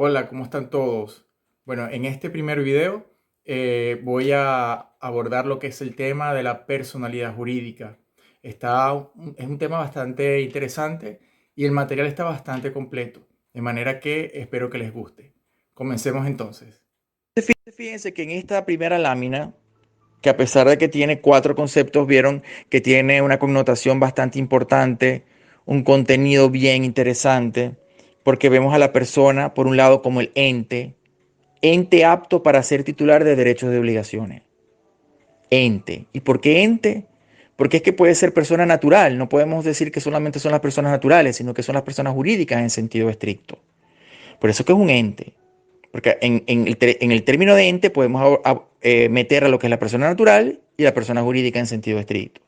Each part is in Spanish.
Hola, ¿cómo están todos? Bueno, en este primer video voy a abordar lo que es el tema de la personalidad jurídica. Es un tema bastante interesante y el material está bastante completo, de manera que espero que les guste. Comencemos entonces. Fíjense que en esta primera lámina, que a pesar de que tiene cuatro conceptos, vieron que tiene una connotación bastante importante, un contenido bien interesante, porque vemos a la persona, por un lado, como el ente apto para ser titular de derechos y obligaciones. Ente. ¿Y por qué ente? Porque es que puede ser persona natural, no podemos decir que solamente son las personas naturales, sino que son las personas jurídicas en sentido estricto. Por eso que es un ente. Porque en el término de ente podemos meter a lo que es la persona natural y la persona jurídica en sentido estricto.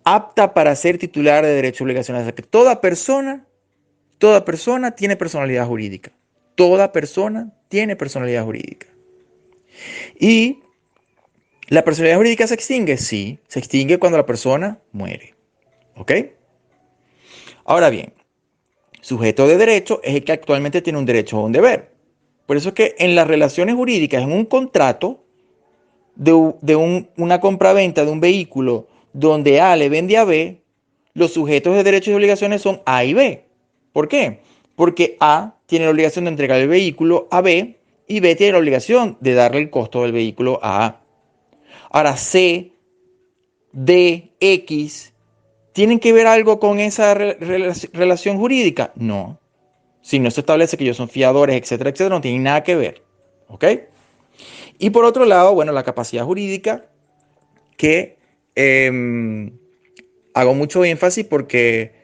Apta para ser titular de derechos y obligaciones. O sea que toda persona tiene personalidad jurídica. Toda persona tiene personalidad jurídica. ¿Y la personalidad jurídica se extingue? Sí, se extingue cuando la persona muere. ¿Ok? Ahora bien, sujeto de derecho es el que actualmente tiene un derecho o un deber. Por eso es que en las relaciones jurídicas, en un contrato, una compraventa de un vehículo donde A le vende a B, los sujetos de derechos y obligaciones son A y B. ¿Por qué? Porque A tiene la obligación de entregar el vehículo a B y B tiene la obligación de darle el costo del vehículo a A. Ahora C, D, X, ¿tienen que ver algo con esa relación jurídica? No. Si no se establece que ellos son fiadores, etcétera, etcétera, no tienen nada que ver. ¿Ok? Y por otro lado, bueno, la capacidad jurídica que eh, hago mucho énfasis porque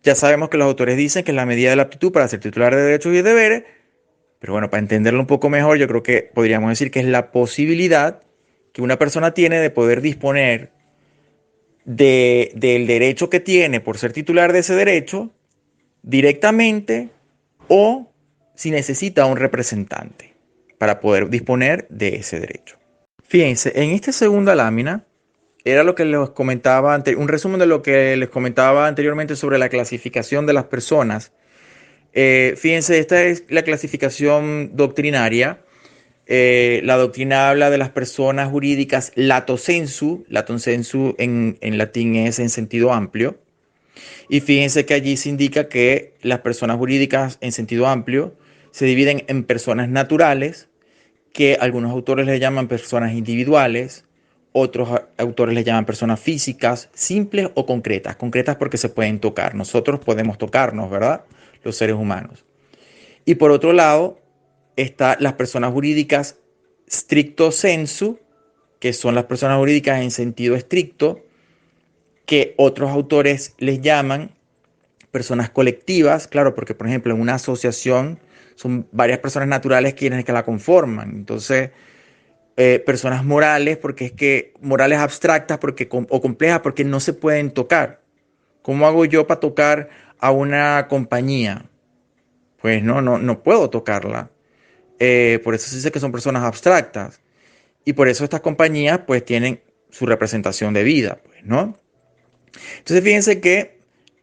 ya sabemos que los autores dicen que es la medida de la aptitud para ser titular de derechos y deberes, pero bueno, para entenderlo un poco mejor, yo creo que podríamos decir que es la posibilidad que una persona tiene de poder disponer del derecho que tiene por ser titular de ese derecho directamente o si necesita un representante para poder disponer de ese derecho. Fíjense, en esta segunda lámina era lo que les comentaba, un resumen de lo que les comentaba anteriormente sobre la clasificación de las personas. Fíjense, esta es la clasificación doctrinaria. La doctrina habla de las personas jurídicas lato sensu en latín es en sentido amplio. Y fíjense que allí se indica que las personas jurídicas en sentido amplio se dividen en personas naturales, que algunos autores le llaman personas individuales, otros autores le llaman personas físicas, simples o concretas. Concretas porque se pueden tocar. Nosotros podemos tocarnos, ¿verdad? Los seres humanos. Y por otro lado, están las personas jurídicas stricto sensu, que son las personas jurídicas en sentido estricto, que otros autores les llaman personas colectivas, claro, porque por ejemplo en una asociación son varias personas naturales quienes que la conforman. Entonces, personas morales, porque es que morales abstractas porque, o complejas porque no se pueden tocar. ¿Cómo hago yo para tocar a una compañía? Pues no puedo tocarla. Por eso se dice que son personas abstractas. Y por eso estas compañías pues tienen su representación de vida, pues, ¿no? Entonces fíjense que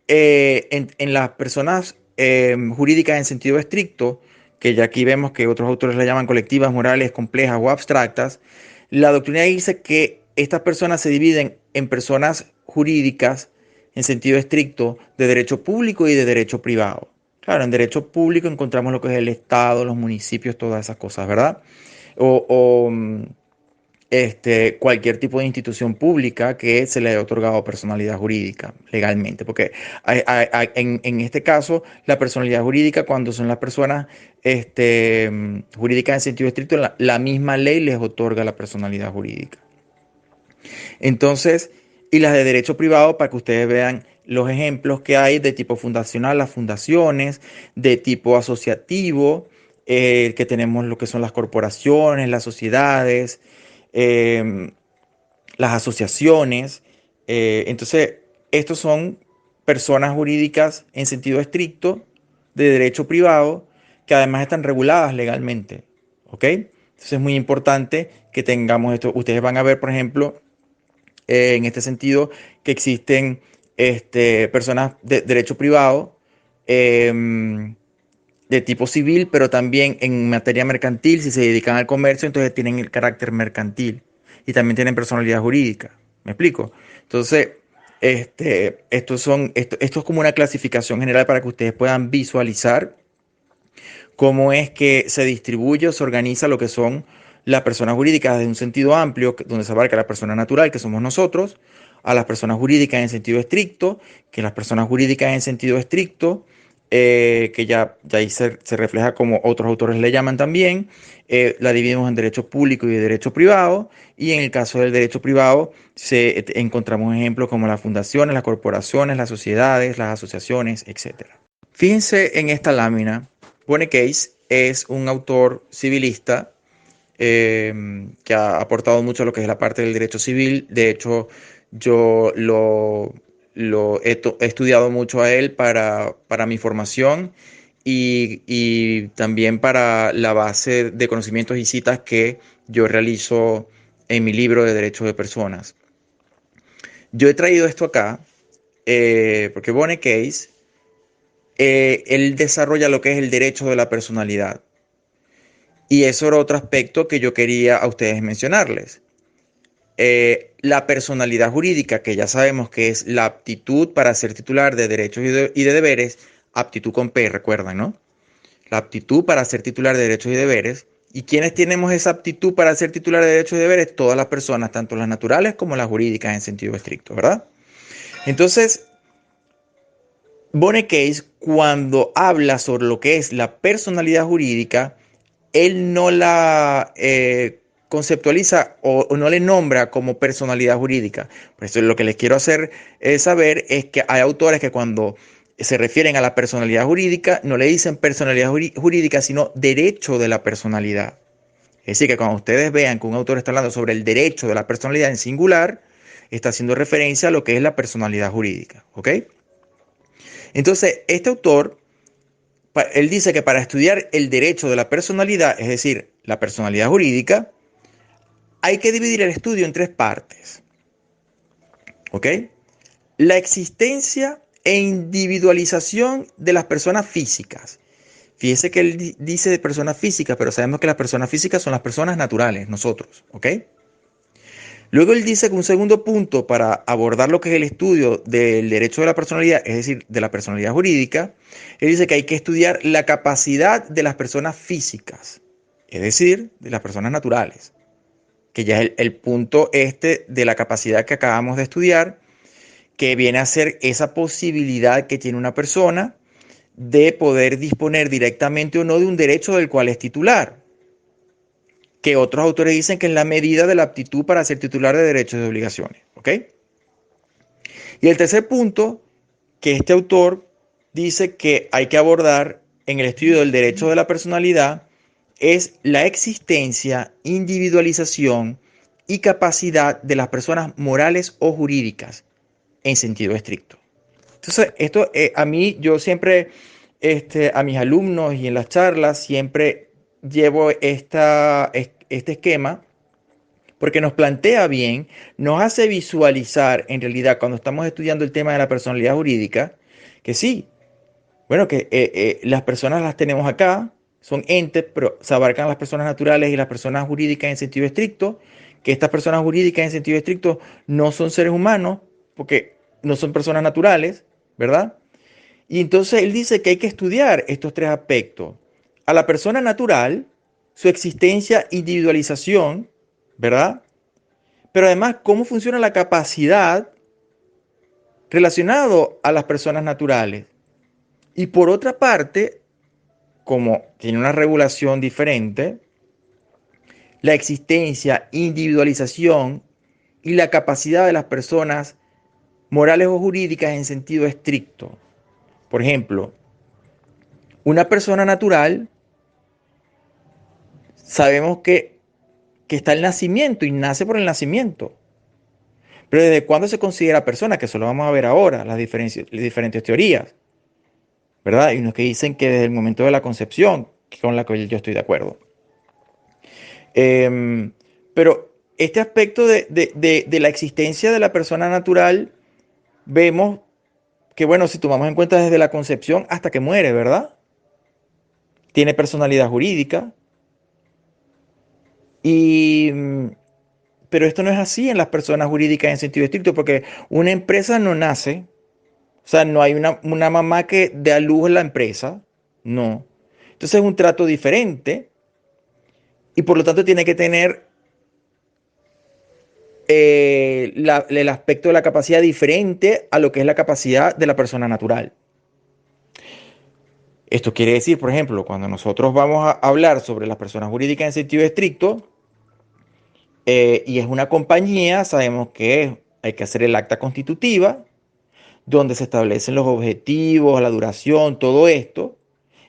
en las personas jurídicas en sentido estricto, que ya aquí vemos que otros autores le llaman colectivas, morales, complejas o abstractas, la doctrina dice que estas personas se dividen en personas jurídicas en sentido estricto de derecho público y de derecho privado. Claro, en derecho público encontramos lo que es el Estado, los municipios, todas esas cosas, ¿verdad? O cualquier tipo de institución pública que se le haya otorgado personalidad jurídica legalmente. Porque en este caso, la personalidad jurídica, cuando son las personas jurídicas en sentido estricto, la misma ley les otorga la personalidad jurídica. Entonces, y las de derecho privado, para que ustedes vean los ejemplos que hay de tipo fundacional, las fundaciones, de tipo asociativo, que tenemos lo que son las corporaciones, las sociedades, eh, las asociaciones. Entonces, estos son personas jurídicas en sentido estricto de derecho privado que además están reguladas legalmente. ¿Ok? Entonces es muy importante que tengamos esto. Ustedes van a ver, por ejemplo, en este sentido, que existen personas de derecho privado, eh, de tipo civil, pero también en materia mercantil, si se dedican al comercio, entonces tienen el carácter mercantil y también tienen personalidad jurídica. ¿Me explico? Entonces, esto es como una clasificación general para que ustedes puedan visualizar cómo es que se distribuye o se organiza lo que son las personas jurídicas desde un sentido amplio, donde se abarca la persona natural, que somos nosotros, a las personas jurídicas en sentido estricto, que las personas jurídicas en sentido estricto, que ya ahí se refleja como otros autores le llaman también, la dividimos en derecho público y derecho privado, y en el caso del derecho privado encontramos ejemplos como las fundaciones, las corporaciones, las sociedades, las asociaciones, etcétera. Fíjense en esta lámina. Bonnie Case es un autor civilista que ha aportado mucho a lo que es la parte del derecho civil. De hecho, yo he estudiado mucho a él para mi formación y también para la base de conocimientos y citas que yo realizo en mi libro de Derecho de Personas. Yo he traído esto acá porque Bonnie Case él desarrolla lo que es el derecho de la personalidad. Y eso era otro aspecto que yo quería a ustedes mencionarles. La personalidad jurídica, que ya sabemos que es la aptitud para ser titular de derechos y de deberes, aptitud con P, recuerdan, ¿no? La aptitud para ser titular de derechos y deberes. ¿Y quiénes tenemos esa aptitud para ser titular de derechos y deberes? Todas las personas, tanto las naturales como las jurídicas en sentido estricto, ¿verdad? Entonces, Bonnie Case, cuando habla sobre lo que es la personalidad jurídica, él no la conceptualiza o no le nombra como personalidad jurídica. Por eso lo que les quiero hacer saber es que hay autores que cuando se refieren a la personalidad jurídica, no le dicen personalidad jurídica, sino derecho de la personalidad. Es decir, que cuando ustedes vean que un autor está hablando sobre el derecho de la personalidad en singular, está haciendo referencia a lo que es la personalidad jurídica. ¿Ok? Entonces, este autor, él dice que para estudiar el derecho de la personalidad, es decir, la personalidad jurídica, hay que dividir el estudio en tres partes. ¿Ok? La existencia e individualización de las personas físicas. Fíjese que él dice de personas físicas, pero sabemos que las personas físicas son las personas naturales, nosotros. ¿Ok? Luego él dice que un segundo punto para abordar lo que es el estudio del derecho de la personalidad, es decir, de la personalidad jurídica, él dice que hay que estudiar la capacidad de las personas físicas, es decir, de las personas naturales, que ya es el punto de la capacidad que acabamos de estudiar, que viene a ser esa posibilidad que tiene una persona de poder disponer directamente o no de un derecho del cual es titular, que otros autores dicen que es la medida de la aptitud para ser titular de derechos y de obligaciones. ¿Ok? Y el tercer punto que este autor dice que hay que abordar en el estudio del derecho de la personalidad es la existencia, individualización y capacidad de las personas morales o jurídicas en sentido estricto. Entonces, esto a mí, yo siempre, a mis alumnos y en las charlas, siempre llevo este esquema porque nos plantea bien, nos hace visualizar en realidad cuando estamos estudiando el tema de la personalidad jurídica, que sí, bueno, que las personas las tenemos acá, son entes, pero se abarcan las personas naturales y las personas jurídicas en sentido estricto, que estas personas jurídicas en sentido estricto no son seres humanos, porque no son personas naturales, ¿verdad? Y entonces él dice que hay que estudiar estos tres aspectos. A la persona natural, su existencia, individualización, ¿verdad? Pero además, cómo funciona la capacidad relacionado a las personas naturales. Y por otra parte, como tiene una regulación diferente, la existencia, individualización y la capacidad de las personas morales o jurídicas en sentido estricto. Por ejemplo, una persona natural, sabemos que está el nacimiento y nace por el nacimiento. Pero ¿desde cuándo se considera persona? Que eso lo vamos a ver ahora, las diferentes teorías, ¿verdad? Hay unos que dicen que desde el momento de la concepción, con la que yo estoy de acuerdo. Pero este aspecto de la existencia de la persona natural, vemos que, bueno, si tomamos en cuenta desde la concepción hasta que muere, ¿verdad? tiene personalidad jurídica. Y, pero esto no es así en las personas jurídicas en sentido estricto, porque una empresa no nace, o sea, no hay una mamá que dé a luz la empresa, no. Entonces es un trato diferente y por lo tanto tiene que tener el aspecto de la capacidad diferente a lo que es la capacidad de la persona natural. Esto quiere decir, por ejemplo, cuando nosotros vamos a hablar sobre las personas jurídicas en sentido estricto, y es una compañía, sabemos que hay que hacer el acta constitutiva, donde se establecen los objetivos, la duración, todo esto.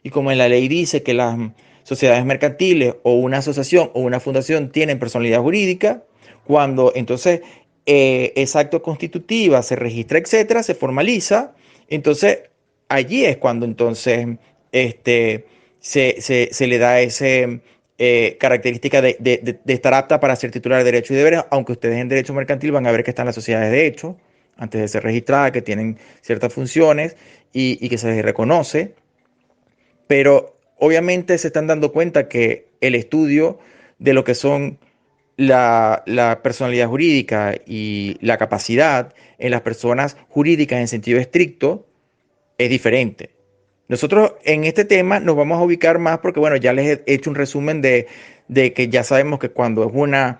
Y como en la ley dice que las sociedades mercantiles o una asociación o una fundación tienen personalidad jurídica, cuando entonces esa acta constitutiva se registra, etcétera, se formaliza, entonces allí es cuando entonces este, se le da ese característica de estar apta para ser titular de derechos y deberes, aunque ustedes en derecho mercantil van a ver que están las sociedades de hecho, antes de ser registradas, que tienen ciertas funciones y que se les reconoce, pero obviamente se están dando cuenta que el estudio de lo que son la personalidad jurídica y la capacidad en las personas jurídicas en sentido estricto es diferente. Nosotros en este tema nos vamos a ubicar más porque, bueno, ya les he hecho un resumen de que ya sabemos que cuando es una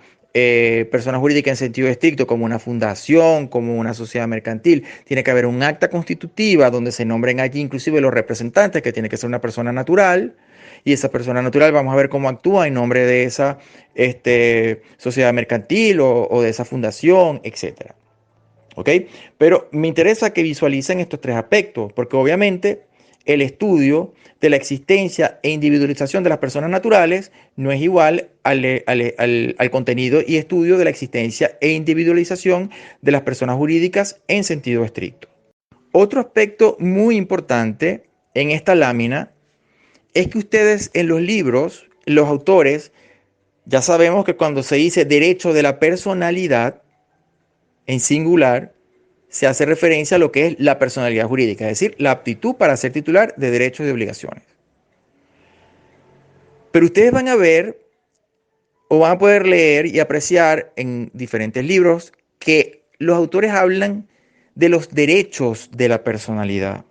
persona jurídica en sentido estricto, como una fundación, como una sociedad mercantil, tiene que haber un acta constitutiva donde se nombren allí inclusive los representantes, que tiene que ser una persona natural, y esa persona natural vamos a ver cómo actúa en nombre de esa sociedad mercantil o de esa fundación, etcétera. ¿Ok? Pero me interesa que visualicen estos tres aspectos, porque obviamente el estudio de la existencia e individualización de las personas naturales no es igual al contenido y estudio de la existencia e individualización de las personas jurídicas en sentido estricto. Otro aspecto muy importante en esta lámina es que ustedes en los libros, los autores, ya sabemos que cuando se dice derecho de la personalidad en singular, se hace referencia a lo que es la personalidad jurídica, es decir, la aptitud para ser titular de derechos y obligaciones. Pero ustedes van a ver o van a poder leer y apreciar en diferentes libros que los autores hablan de los derechos de la personalidad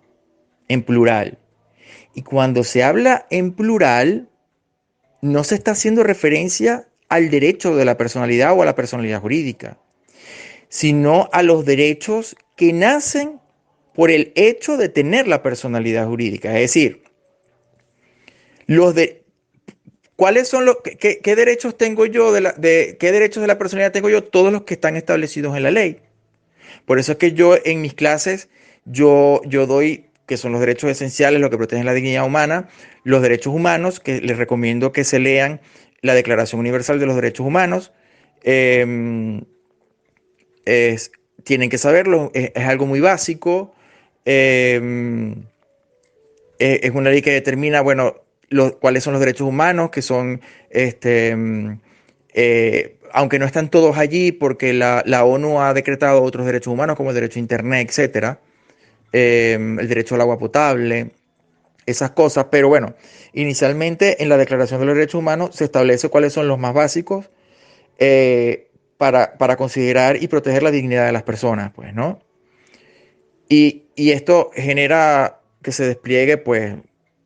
en plural. Y cuando se habla en plural, no se está haciendo referencia al derecho de la personalidad o a la personalidad jurídica, sino a los derechos que nacen por el hecho de tener la personalidad jurídica. Es decir, los de, ¿cuáles son los, qué derechos tengo yo, qué derechos de la personalidad tengo yo? Todos los que están establecidos en la ley. Por eso es que yo en mis clases, yo doy, que son los derechos esenciales, lo que protegen la dignidad humana, los derechos humanos, que les recomiendo que se lean la Declaración Universal de los Derechos Humanos. Eh, es, tienen que saberlo, es algo muy básico. Eh, es una ley que determina, bueno, cuáles son los derechos humanos, que son, aunque no están todos allí, porque la ONU ha decretado otros derechos humanos, como el derecho a Internet, etcétera, el derecho al agua potable, esas cosas, pero bueno, inicialmente en la Declaración de los Derechos Humanos se establece cuáles son los más básicos para considerar y proteger la dignidad de las personas, pues, ¿no? Y esto genera que se despliegue, pues,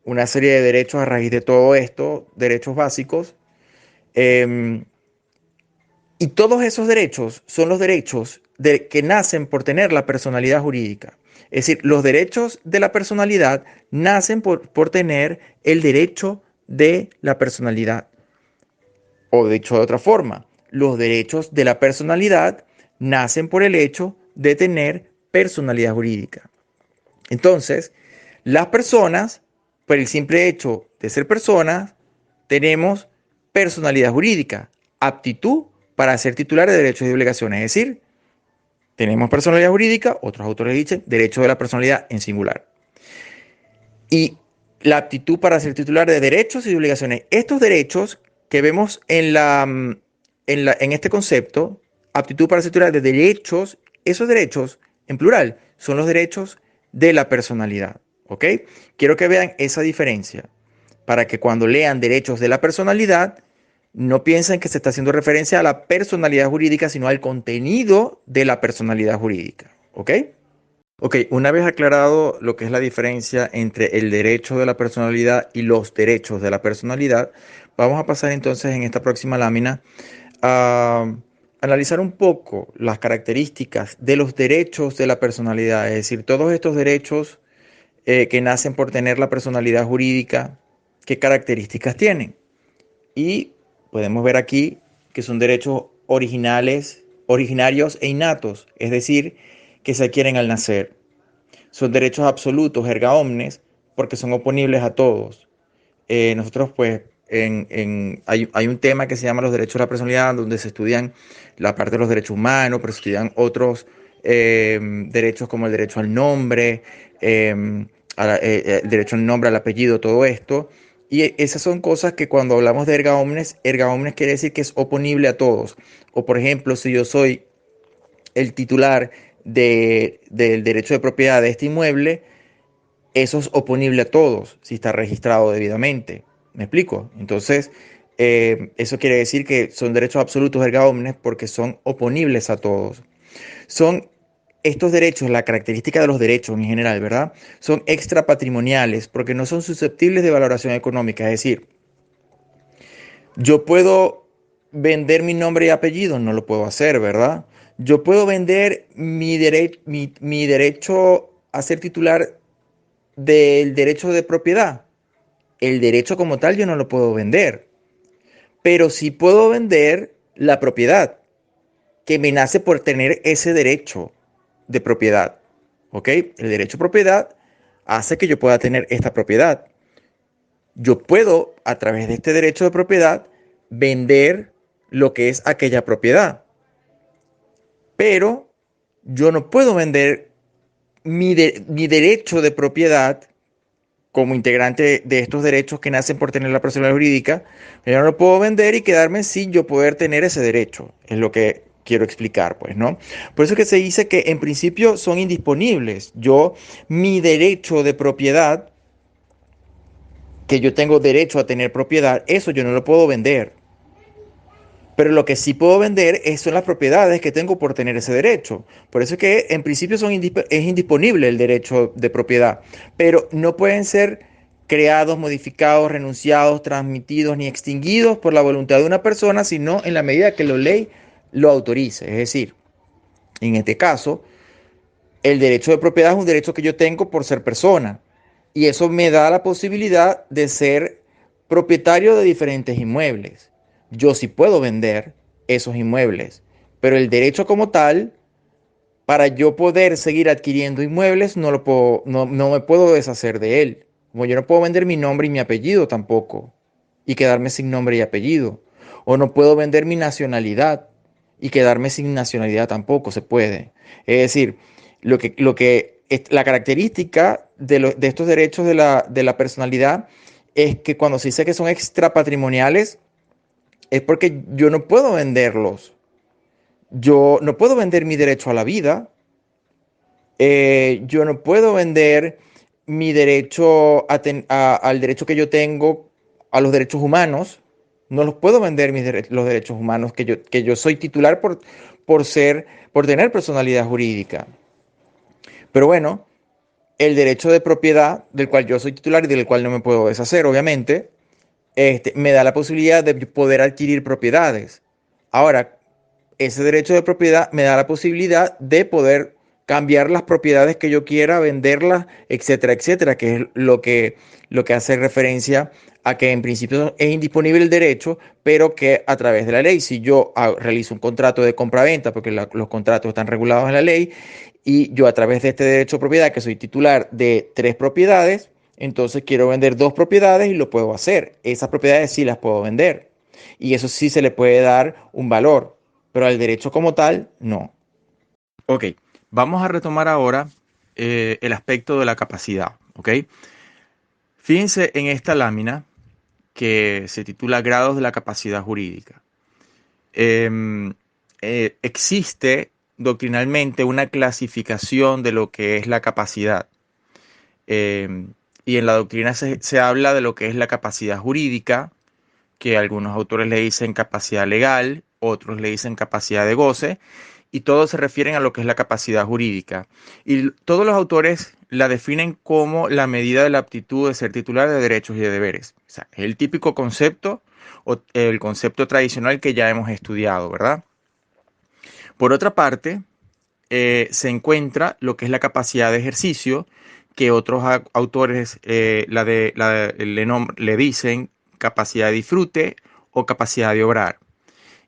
una serie de derechos a raíz de todo esto, derechos básicos. eh, y todos esos derechos son los derechos que nacen por tener la personalidad jurídica. Es decir, los derechos de la personalidad nacen por tener el derecho de la personalidad. O dicho de otra forma, los derechos de la personalidad nacen por el hecho de tener personalidad jurídica. Entonces, las personas, por el simple hecho de ser personas, tenemos personalidad jurídica, aptitud para ser titular de derechos y obligaciones. Es decir, tenemos personalidad jurídica, otros autores dicen derecho de la personalidad en singular. Y la aptitud para ser titular de derechos y obligaciones. Estos derechos que vemos en este concepto, aptitud para ser titular de derechos, esos derechos, en plural, son los derechos de la personalidad. ¿Ok? Quiero que vean esa diferencia para que cuando lean derechos de la personalidad, no piensen que se está haciendo referencia a la personalidad jurídica, sino al contenido de la personalidad jurídica. ¿Ok? Ok, una vez aclarado lo que es la diferencia entre el derecho de la personalidad y los derechos de la personalidad, vamos a pasar entonces en esta próxima lámina a analizar un poco las características de los derechos de la personalidad, es decir, todos estos derechos que nacen por tener la personalidad jurídica, qué características tienen. Y podemos ver aquí que son derechos originales, originarios e innatos, es decir, que se adquieren al nacer. Son derechos absolutos, erga omnes, porque son oponibles a todos. Nosotros, pues, hay un tema que se llama los derechos de la personalidad, donde se estudian la parte de los derechos humanos, pero se estudian otros derechos como el derecho al nombre, el derecho al nombre, al apellido, todo esto. Y esas son cosas que cuando hablamos de erga omnes quiere decir que es oponible a todos. O por ejemplo, si yo soy el titular del derecho de propiedad de este inmueble, eso es oponible a todos si está registrado debidamente. ¿Me explico? Entonces, eso quiere decir que son derechos absolutos erga omnes porque son oponibles a todos. Son estos derechos, la característica de los derechos en general, ¿verdad? Son extrapatrimoniales porque no son susceptibles de valoración económica. Es decir, yo puedo vender mi nombre y apellido, no lo puedo hacer, ¿verdad? Yo puedo vender mi derecho a ser titular del derecho de propiedad. El derecho como tal yo no lo puedo vender, pero sí puedo vender la propiedad que me nace por tener ese derecho de propiedad. ¿Ok? El derecho de propiedad hace que yo pueda tener esta propiedad. Yo puedo, a través de este derecho de propiedad, vender lo que es aquella propiedad, pero yo no puedo vender mi derecho de propiedad como integrante de estos derechos que nacen por tener la personalidad jurídica. Yo no lo puedo vender y quedarme sin yo poder tener ese derecho. Es lo que quiero explicar, pues, ¿no? Por eso es que se dice que en principio son indisponibles. Mi derecho de propiedad, que yo tengo derecho a tener propiedad, eso yo no lo puedo vender. Pero lo que sí puedo vender son las propiedades que tengo por tener ese derecho. Por eso es que en principio es indisponible el derecho de propiedad. Pero no pueden ser creados, modificados, renunciados, transmitidos ni extinguidos por la voluntad de una persona, sino en la medida que la ley lo autorice. Es decir, en este caso, el derecho de propiedad es un derecho que yo tengo por ser persona. Y eso me da la posibilidad de ser propietario de diferentes inmuebles. Yo sí puedo vender esos inmuebles, pero el derecho como tal, para yo poder seguir adquiriendo inmuebles, no me puedo deshacer de él. Como yo no puedo vender mi nombre y mi apellido tampoco, y quedarme sin nombre y apellido. O no puedo vender mi nacionalidad y quedarme sin nacionalidad tampoco se puede. Es decir, la característica de estos derechos de la personalidad es que cuando se dice que son extrapatrimoniales, es porque yo no puedo venderlos. Yo no puedo vender mi derecho a la vida. Yo no puedo vender mi derecho al derecho que yo tengo a los derechos humanos. No los puedo vender los derechos humanos que yo soy titular por tener personalidad jurídica. Pero bueno, el derecho de propiedad del cual yo soy titular y del cual no me puedo deshacer, obviamente, me da la posibilidad de poder adquirir propiedades. Ahora, ese derecho de propiedad me da la posibilidad de poder cambiar las propiedades que yo quiera, venderlas, etcétera, etcétera, que es lo que hace referencia a que en principio es indisponible el derecho, pero que a través de la ley, si yo realizo un contrato de compra-venta, porque los contratos están regulados en la ley, y yo a través de este derecho de propiedad, que soy titular de 3 propiedades, entonces quiero vender 2 propiedades y lo puedo hacer. Esas propiedades sí las puedo vender. Y eso sí se le puede dar un valor, pero al derecho como tal, no. Ok, vamos a retomar ahora el aspecto de la capacidad, ¿ok? Fíjense en esta lámina que se titula Grados de la capacidad jurídica. Em, Existe doctrinalmente una clasificación de lo que es la capacidad. y en la doctrina se habla de lo que es la capacidad jurídica, que algunos autores le dicen capacidad legal, otros le dicen capacidad de goce, y todos se refieren a lo que es la capacidad jurídica. Y todos los autores la definen como la medida de la aptitud de ser titular de derechos y de deberes. O sea, es el típico concepto o el concepto tradicional que ya hemos estudiado, ¿verdad? Por otra parte, se encuentra lo que es la capacidad de ejercicio, que otros autores le dicen capacidad de disfrute o capacidad de obrar.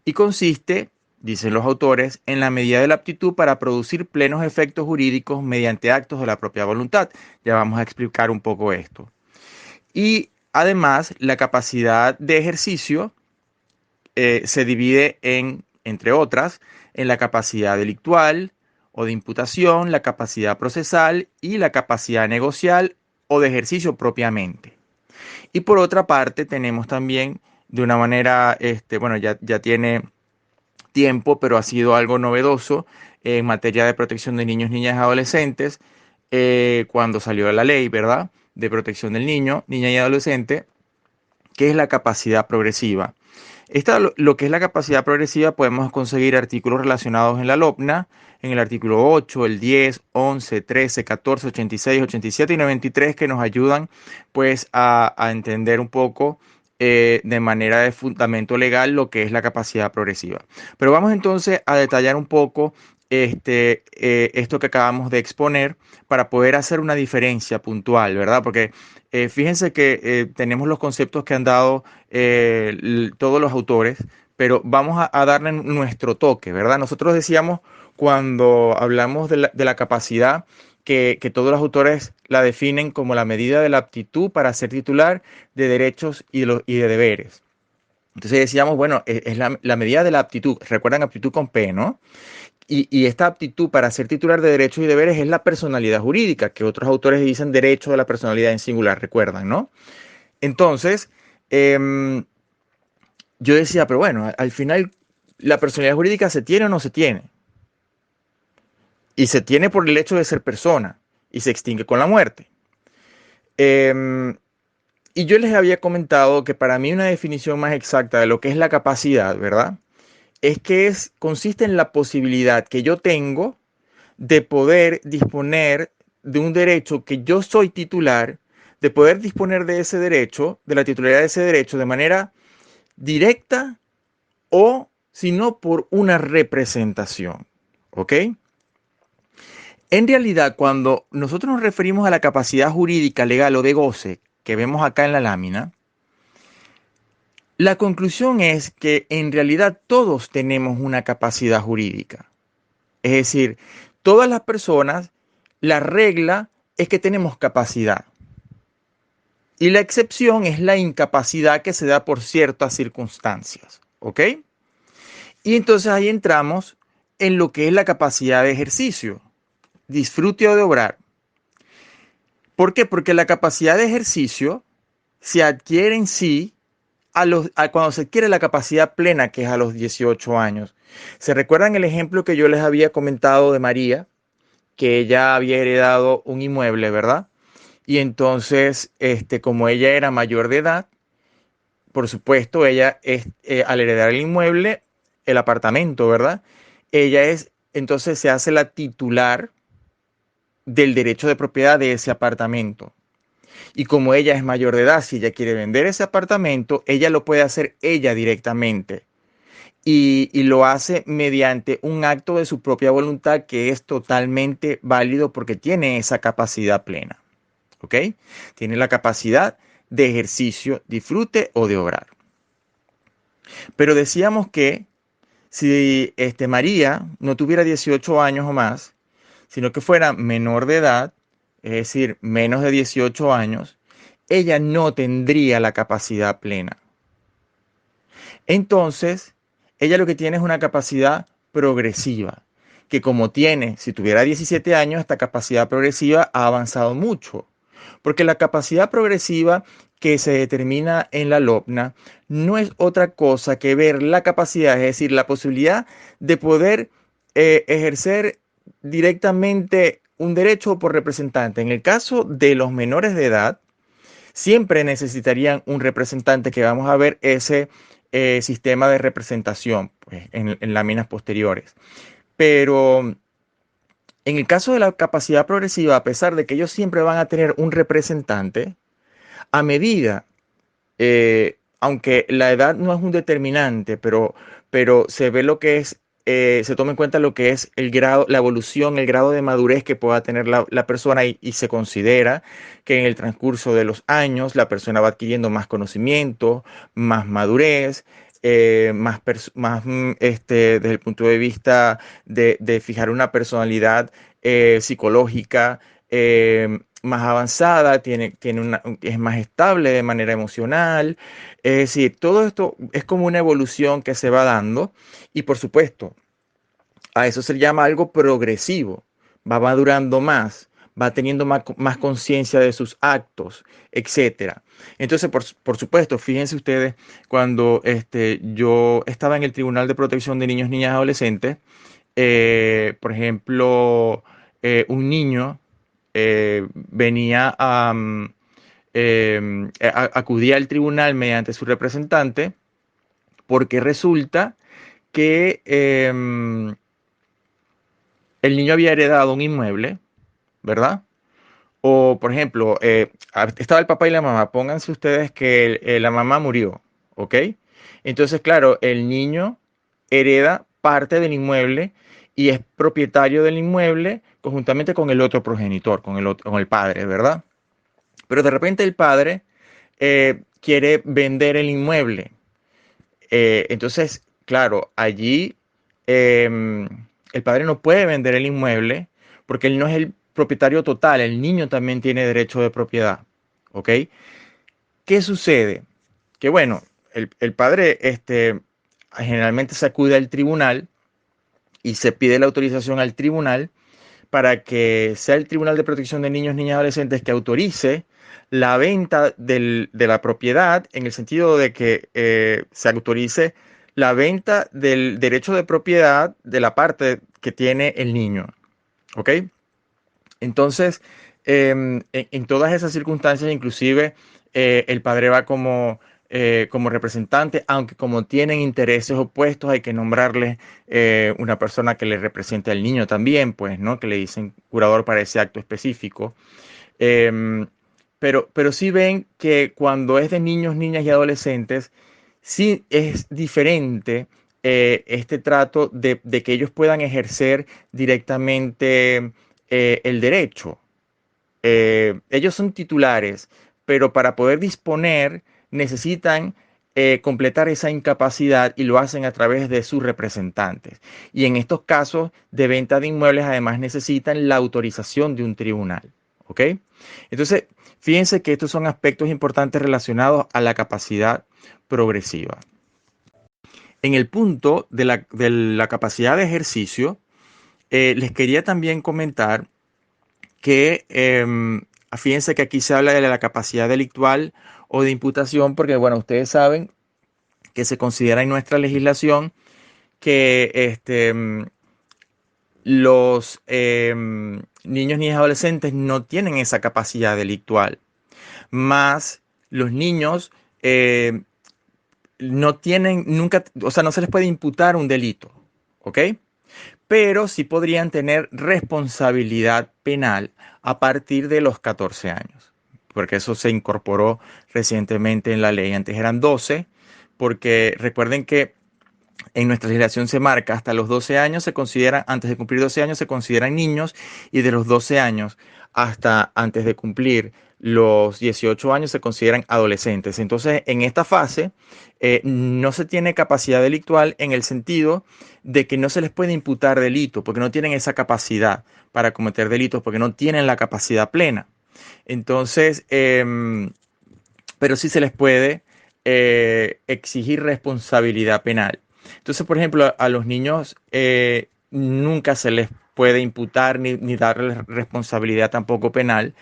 Y consiste, dicen los autores, en la medida de la aptitud para producir plenos efectos jurídicos mediante actos de la propia voluntad. Ya vamos a explicar un poco esto. Y además, la capacidad de ejercicio se divide entre otras, en la capacidad delictual o de imputación, la capacidad procesal y la capacidad negocial o de ejercicio propiamente. Y por otra parte, tenemos también de una manera, bueno, ya tiene tiempo, pero ha sido algo novedoso en materia de protección de niños, niñas y adolescentes, cuando salió la ley, ¿verdad? De protección del niño, niña y adolescente, que es la capacidad progresiva. Lo que es la capacidad progresiva, podemos conseguir artículos relacionados en la LOPNA, en el artículo 8, el 10, 11, 13, 14, 86, 87 y 93, que nos ayudan pues a entender un poco de manera de fundamento legal lo que es la capacidad progresiva. Pero vamos entonces a detallar un poco esto que acabamos de exponer para poder hacer una diferencia puntual, ¿verdad? Porque fíjense que tenemos los conceptos que han dado todos los autores, pero vamos a darle nuestro toque, ¿verdad? Nosotros decíamos cuando hablamos de la capacidad que todos los autores la definen como la medida de la aptitud para ser titular de derechos y de deberes. Entonces decíamos, bueno, es la medida de la aptitud. Recuerdan aptitud con P, ¿no? Y esta aptitud para ser titular de derechos y deberes es la personalidad jurídica, que otros autores dicen derecho de la personalidad en singular, recuerdan, ¿no? Entonces, yo decía, pero bueno, al final, ¿la personalidad jurídica se tiene o no se tiene? Y se tiene por el hecho de ser persona y se extingue con la muerte. Em, y yo les había comentado que para mí una definición más exacta de lo que es la capacidad, ¿verdad? Es que consiste en la posibilidad que yo tengo de poder disponer de un derecho que yo soy titular, de poder disponer de ese derecho, de la titularidad de ese derecho de manera directa o, si no, por una representación. ¿Ok? En realidad, cuando nosotros nos referimos a la capacidad jurídica, legal o de goce que vemos acá en la lámina, la conclusión es que en realidad todos tenemos una capacidad jurídica. Es decir, todas las personas, la regla es que tenemos capacidad. Y la excepción es la incapacidad que se da por ciertas circunstancias. ¿Ok? Y entonces ahí entramos en lo que es la capacidad de ejercicio, disfrute o de obrar. ¿Por qué? Porque la capacidad de ejercicio se adquiere en sí cuando se adquiere la capacidad plena, que es a los 18 años. ¿Se recuerdan el ejemplo que yo les había comentado de María? Que ella había heredado un inmueble, ¿verdad? Y entonces, como ella era mayor de edad, por supuesto, ella al heredar el inmueble, el apartamento, ¿verdad? Entonces se hace la titular del derecho de propiedad de ese apartamento. Y como ella es mayor de edad, si ella quiere vender ese apartamento, ella lo puede hacer ella directamente. Y lo hace mediante un acto de su propia voluntad que es totalmente válido porque tiene esa capacidad plena. ¿Ok? Tiene la capacidad de ejercicio, disfrute o de obrar. Pero decíamos que si María no tuviera 18 años o más, sino que fuera menor de edad, es decir, menos de 18 años, ella no tendría la capacidad plena. Entonces, ella lo que tiene es una capacidad progresiva, que como tiene, si tuviera 17 años, esta capacidad progresiva ha avanzado mucho. Porque la capacidad progresiva que se determina en la LOPNA no es otra cosa que ver la capacidad, es decir, la posibilidad de poder ejercer directamente un derecho o por representante. En el caso de los menores de edad, siempre necesitarían un representante, que vamos a ver ese sistema de representación pues, en láminas posteriores. Pero en el caso de la capacidad progresiva, a pesar de que ellos siempre van a tener un representante, a medida, aunque la edad no es un determinante, pero se ve lo que es, se toma en cuenta lo que es el grado, la evolución, el grado de madurez que pueda tener la persona y se considera que en el transcurso de los años la persona va adquiriendo más conocimiento, más madurez. Desde el punto de vista de fijar una personalidad psicológica más avanzada, es más estable de manera emocional. Es decir, todo esto es como una evolución que se va dando y por supuesto, a eso se le llama algo progresivo. Va madurando más, va teniendo más conciencia de sus actos, etcétera. Entonces, por supuesto, fíjense ustedes, cuando yo estaba en el Tribunal de Protección de Niños, Niñas y Adolescentes, por ejemplo, un niño venía acudía al tribunal mediante su representante porque resulta que el niño había heredado un inmueble, ¿verdad? O, por ejemplo, estaba el papá y la mamá. Pónganse ustedes que la mamá murió, ¿ok? Entonces, claro, el niño hereda parte del inmueble y es propietario del inmueble conjuntamente con el otro progenitor, con el padre, ¿verdad? Pero de repente el padre quiere vender el inmueble. Entonces, claro, allí el padre no puede vender el inmueble porque él no es el propietario total, el niño también tiene derecho de propiedad. ¿Ok? ¿Qué sucede? Que bueno, el padre generalmente se acude al tribunal y se pide la autorización al tribunal para que sea el Tribunal de Protección de Niños, Niñas y Adolescentes que autorice la venta de la propiedad en el sentido de que se autorice la venta del derecho de propiedad de la parte que tiene el niño. ¿Ok? Entonces, en todas esas circunstancias, inclusive el padre va como representante, aunque como tienen intereses opuestos, hay que nombrarle una persona que le represente al niño también, pues, ¿no? Que le dicen curador para ese acto específico. Em, pero sí ven que cuando es de niños, niñas y adolescentes, sí es diferente este trato de que ellos puedan ejercer directamente el derecho. Ellos son titulares, pero para poder disponer necesitan completar esa incapacidad y lo hacen a través de sus representantes. Y en estos casos de venta de inmuebles, además necesitan la autorización de un tribunal. ¿Ok? Entonces, fíjense que estos son aspectos importantes relacionados a la capacidad progresiva. En el punto de la capacidad de ejercicio, les quería también comentar que fíjense que aquí se habla de la capacidad delictual o de imputación, porque bueno, ustedes saben que se considera en nuestra legislación que los niños ni adolescentes no tienen esa capacidad delictual, más los niños no tienen nunca, o sea, no se les puede imputar un delito, ¿ok? Pero sí podrían tener responsabilidad penal a partir de los 14 años, porque eso se incorporó recientemente en la ley. Antes eran 12, porque recuerden que en nuestra legislación se marca hasta los 12 años se consideran, antes de cumplir 12 años se consideran niños y de los 12 años hasta antes de cumplir los 18 años se consideran adolescentes. Entonces, en esta fase no se tiene capacidad delictual en el sentido de que no se les puede imputar delito porque no tienen esa capacidad para cometer delitos porque no tienen la capacidad plena. Entonces, pero sí se les puede exigir responsabilidad penal. Entonces, por ejemplo, a los niños nunca se les puede imputar ni darles responsabilidad tampoco penal,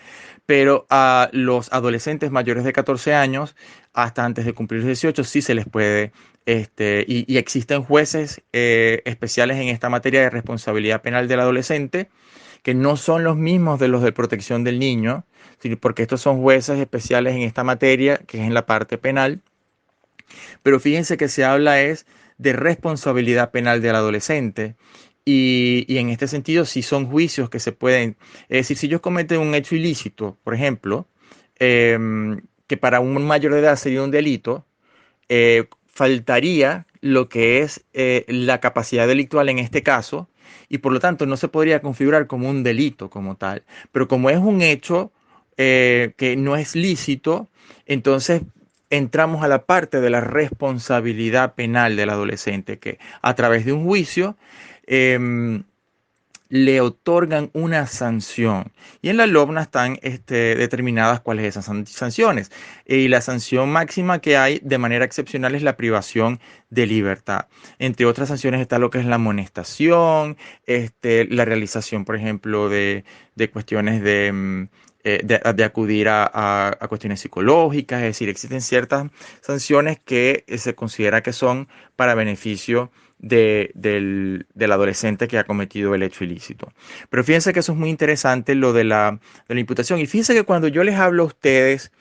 pero a los adolescentes mayores de 14 años, hasta antes de cumplir 18, sí se les puede, y existen jueces especiales en esta materia de responsabilidad penal del adolescente que no son los mismos de los de protección del niño, porque estos son jueces especiales en esta materia, que es en la parte penal. Pero fíjense que se habla es de responsabilidad penal del adolescente. Y en este sentido, si son juicios que se pueden, es decir, si ellos cometen un hecho ilícito, por ejemplo, que para un mayor de edad sería un delito, faltaría lo que es la capacidad delictual en este caso, y por lo tanto no se podría configurar como un delito como tal. Pero como es un hecho que no es lícito, entonces entramos a la parte de la responsabilidad penal del adolescente, que a través de un juicio em, le otorgan una sanción. Y en la LOBNA están determinadas cuáles esas sanciones. Y la sanción máxima que hay de manera excepcional es la privación de libertad. Entre otras sanciones está lo que es la amonestación, la realización, por ejemplo, de cuestiones de acudir a cuestiones psicológicas. Es decir, existen ciertas sanciones que se considera que son para beneficio del adolescente que ha cometido el hecho ilícito. Pero fíjense que eso es muy interesante, lo de la imputación. Y fíjense que cuando yo les hablo a ustedes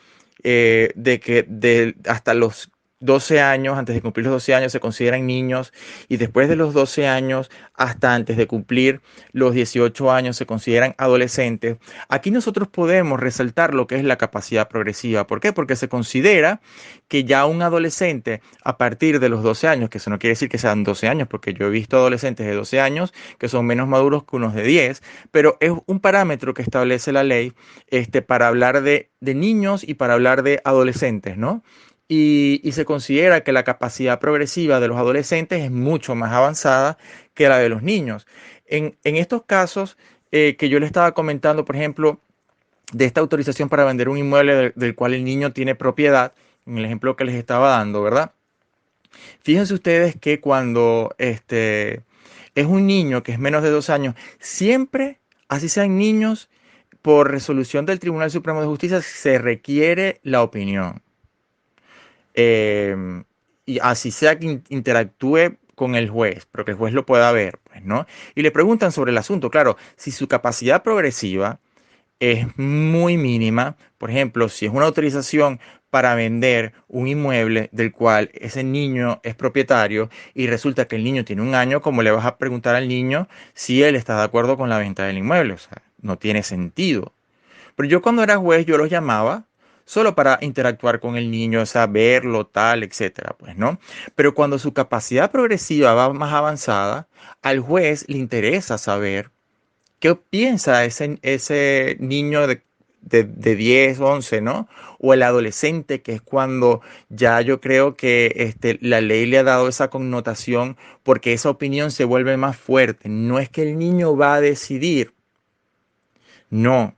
de que hasta los 12 años, antes de cumplir los 12 años, se consideran niños, y después de los 12 años, hasta antes de cumplir los 18 años, se consideran adolescentes, aquí nosotros podemos resaltar lo que es la capacidad progresiva. ¿Por qué? Porque se considera que ya un adolescente a partir de los 12 años, que eso no quiere decir que sean 12 años, porque yo he visto adolescentes de 12 años que son menos maduros que unos de 10, pero es un parámetro que establece la ley para hablar de niños y para hablar de adolescentes, ¿no? Y se considera que la capacidad progresiva de los adolescentes es mucho más avanzada que la de los niños. En estos casos que yo le estaba comentando, por ejemplo, de esta autorización para vender un inmueble del cual el niño tiene propiedad, en el ejemplo que les estaba dando, ¿verdad? Fíjense ustedes que cuando es un niño que es menos de 2 años, siempre, así sean niños, por resolución del Tribunal Supremo de Justicia, se requiere la opinión. Eh, y así sea que interactúe con el juez, pero que el juez lo pueda ver, pues, ¿no? Y le preguntan sobre el asunto, claro, si su capacidad progresiva es muy mínima. Por ejemplo, si es una autorización para vender un inmueble del cual ese niño es propietario y resulta que el niño tiene 1 año, ¿cómo le vas a preguntar al niño si él está de acuerdo con la venta del inmueble? O sea, no tiene sentido. Pero yo cuando era juez, yo los llamaba solo para interactuar con el niño, o sea, verlo, tal, etcétera, pues, ¿no? Pero cuando su capacidad progresiva va más avanzada, al juez le interesa saber qué piensa ese niño de 10, 11, ¿no? O el adolescente, que es cuando ya yo creo que la ley le ha dado esa connotación porque esa opinión se vuelve más fuerte. No es que el niño va a decidir, no,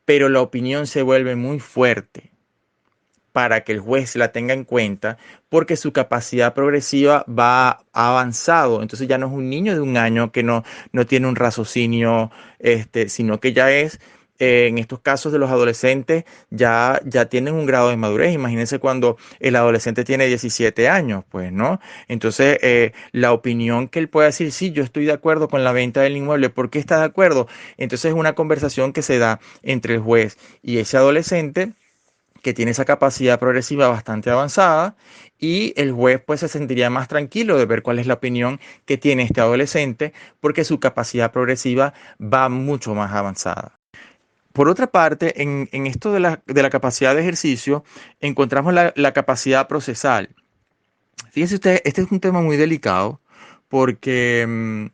pero la opinión se vuelve muy fuerte para que el juez la tenga en cuenta, porque su capacidad progresiva va avanzado. Entonces ya no es un niño de 1 año que no tiene un raciocinio, sino que ya es, en estos casos de los adolescentes, ya tienen un grado de madurez. Imagínense cuando el adolescente tiene 17 años, pues, ¿no? Entonces, la opinión que él puede decir, sí, yo estoy de acuerdo con la venta del inmueble, ¿por qué está de acuerdo? Entonces es una conversación que se da entre el juez y ese adolescente que tiene esa capacidad progresiva bastante avanzada, y el juez pues se sentiría más tranquilo de ver cuál es la opinión que tiene este adolescente porque su capacidad progresiva va mucho más avanzada. Por otra parte, en esto de la capacidad de ejercicio, encontramos la capacidad procesal. Fíjese usted, este es un tema muy delicado porque en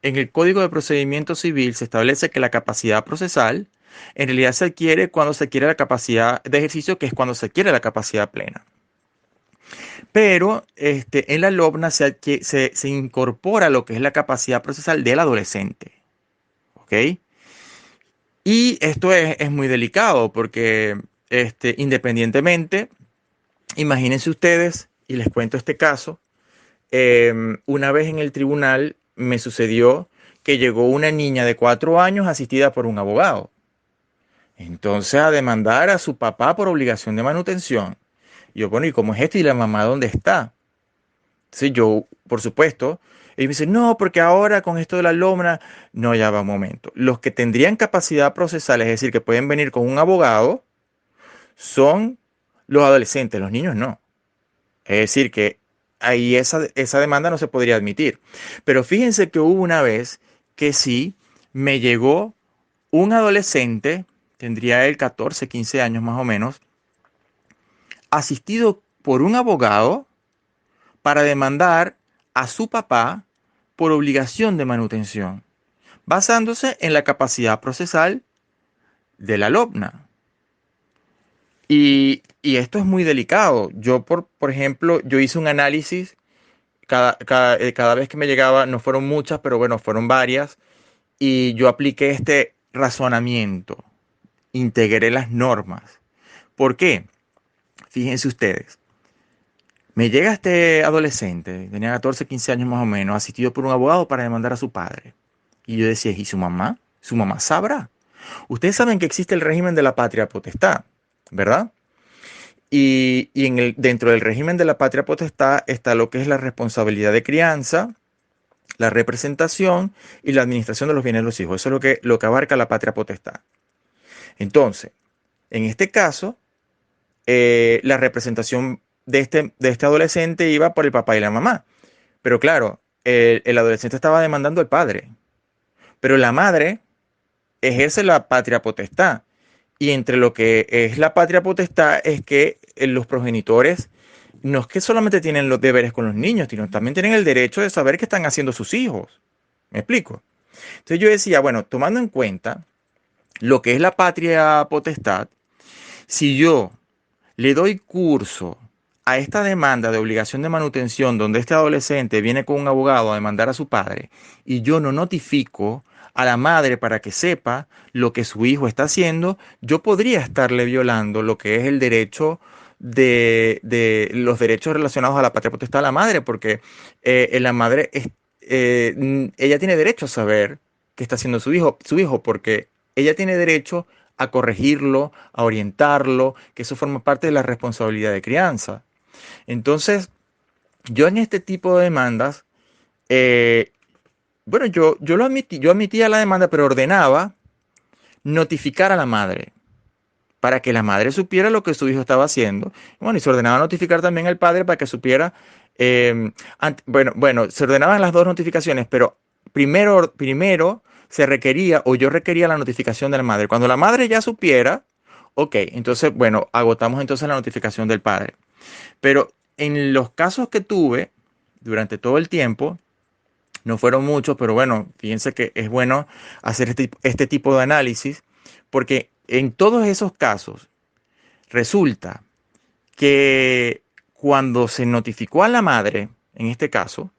el Código de Procedimiento Civil se establece que la capacidad procesal en realidad se adquiere cuando se adquiere la capacidad de ejercicio, que es cuando se adquiere la capacidad plena. Pero en la LOBNA se incorpora lo que es la capacidad procesal del adolescente. ¿Ok? Y esto es muy delicado porque independientemente, imagínense ustedes, y les cuento este caso. Una vez en el tribunal me sucedió que llegó una niña de 4 años asistida por un abogado. Entonces a demandar a su papá por obligación de manutención. Y yo, bueno, ¿y cómo es esto? ¿Y la mamá dónde está? Entonces yo, por supuesto, Y me dice, no, porque ahora con esto de la LOMNA, no, ya va un momento. Los que tendrían capacidad procesal, es decir, que pueden venir con un abogado, son los adolescentes, los niños no. Es decir, que ahí esa demanda no se podría admitir. Pero fíjense que hubo una vez que sí me llegó un adolescente, tendría él 14, 15 años más o menos, asistido por un abogado para demandar a su papá por obligación de manutención, basándose en la capacidad procesal de la LOBNA. Y esto es muy delicado. Yo, por ejemplo, yo hice un análisis cada vez que me llegaba, no fueron muchas, pero bueno, fueron varias, y yo apliqué este razonamiento, integré las normas. ¿Por qué? Fíjense ustedes, me llega este adolescente, tenía 14, 15 años más o menos, asistido por un abogado para demandar a su padre. Y yo decía, ¿y su mamá? ¿Su mamá sabrá? Ustedes saben que existe el régimen de la patria potestad, ¿verdad? Y dentro del régimen de la patria potestad está lo que es la responsabilidad de crianza, la representación y la administración de los bienes de los hijos. Eso es lo que abarca la patria potestad. Entonces, en este caso, la representación de este adolescente iba por el papá y la mamá. Pero claro, el adolescente estaba demandando al padre, pero la madre ejerce la patria potestad. Y entre lo que es la patria potestad es que los progenitores no es que solamente tienen los deberes con los niños, sino también tienen el derecho de saber qué están haciendo sus hijos. ¿Me explico? Entonces yo decía, bueno, tomando en cuenta lo que es la patria potestad, si yo le doy curso a esta demanda de obligación de manutención donde este adolescente viene con un abogado a demandar a su padre y yo no notifico a la madre para que sepa lo que su hijo está haciendo, yo podría estarle violando lo que es el derecho de los derechos relacionados a la patria potestad de la madre, porque la madre ella tiene derecho a saber qué está haciendo su hijo, porque ella tiene derecho a corregirlo, a orientarlo, que eso forma parte de la responsabilidad de crianza. Entonces, yo en este tipo de demandas, eh, bueno, yo admitía la demanda, pero ordenaba notificar a la madre para que la madre supiera lo que su hijo estaba haciendo. Bueno, y se ordenaba notificar también al padre para que supiera, bueno, se ordenaban las dos notificaciones, pero primero se requería o yo requería la notificación de la madre. Cuando la madre ya supiera, ok, entonces, bueno, agotamos entonces la notificación del padre. Pero en los casos que tuve durante todo el tiempo, no fueron muchos, pero bueno, fíjense que es bueno hacer este tipo de análisis, porque en todos esos casos resulta que cuando se notificó a la madre, en este caso,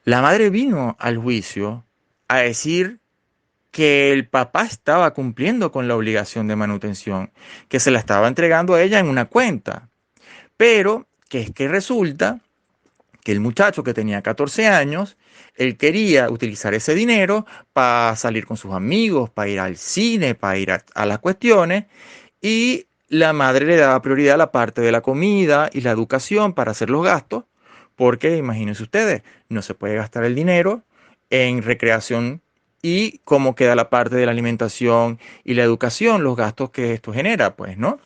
la madre vino al juicio a decir que el papá estaba cumpliendo con la obligación de manutención, que se la estaba entregando a ella en una cuenta, pero que es que resulta que el muchacho que tenía 14 años, él quería utilizar ese dinero para salir con sus amigos, para ir al cine, para ir a las cuestiones, y la madre le daba prioridad a la parte de la comida y la educación para hacer los gastos, porque imagínense ustedes, no se puede gastar el dinero en recreación y cómo queda la parte de la alimentación y la educación, los gastos que esto genera, pues, ¿no?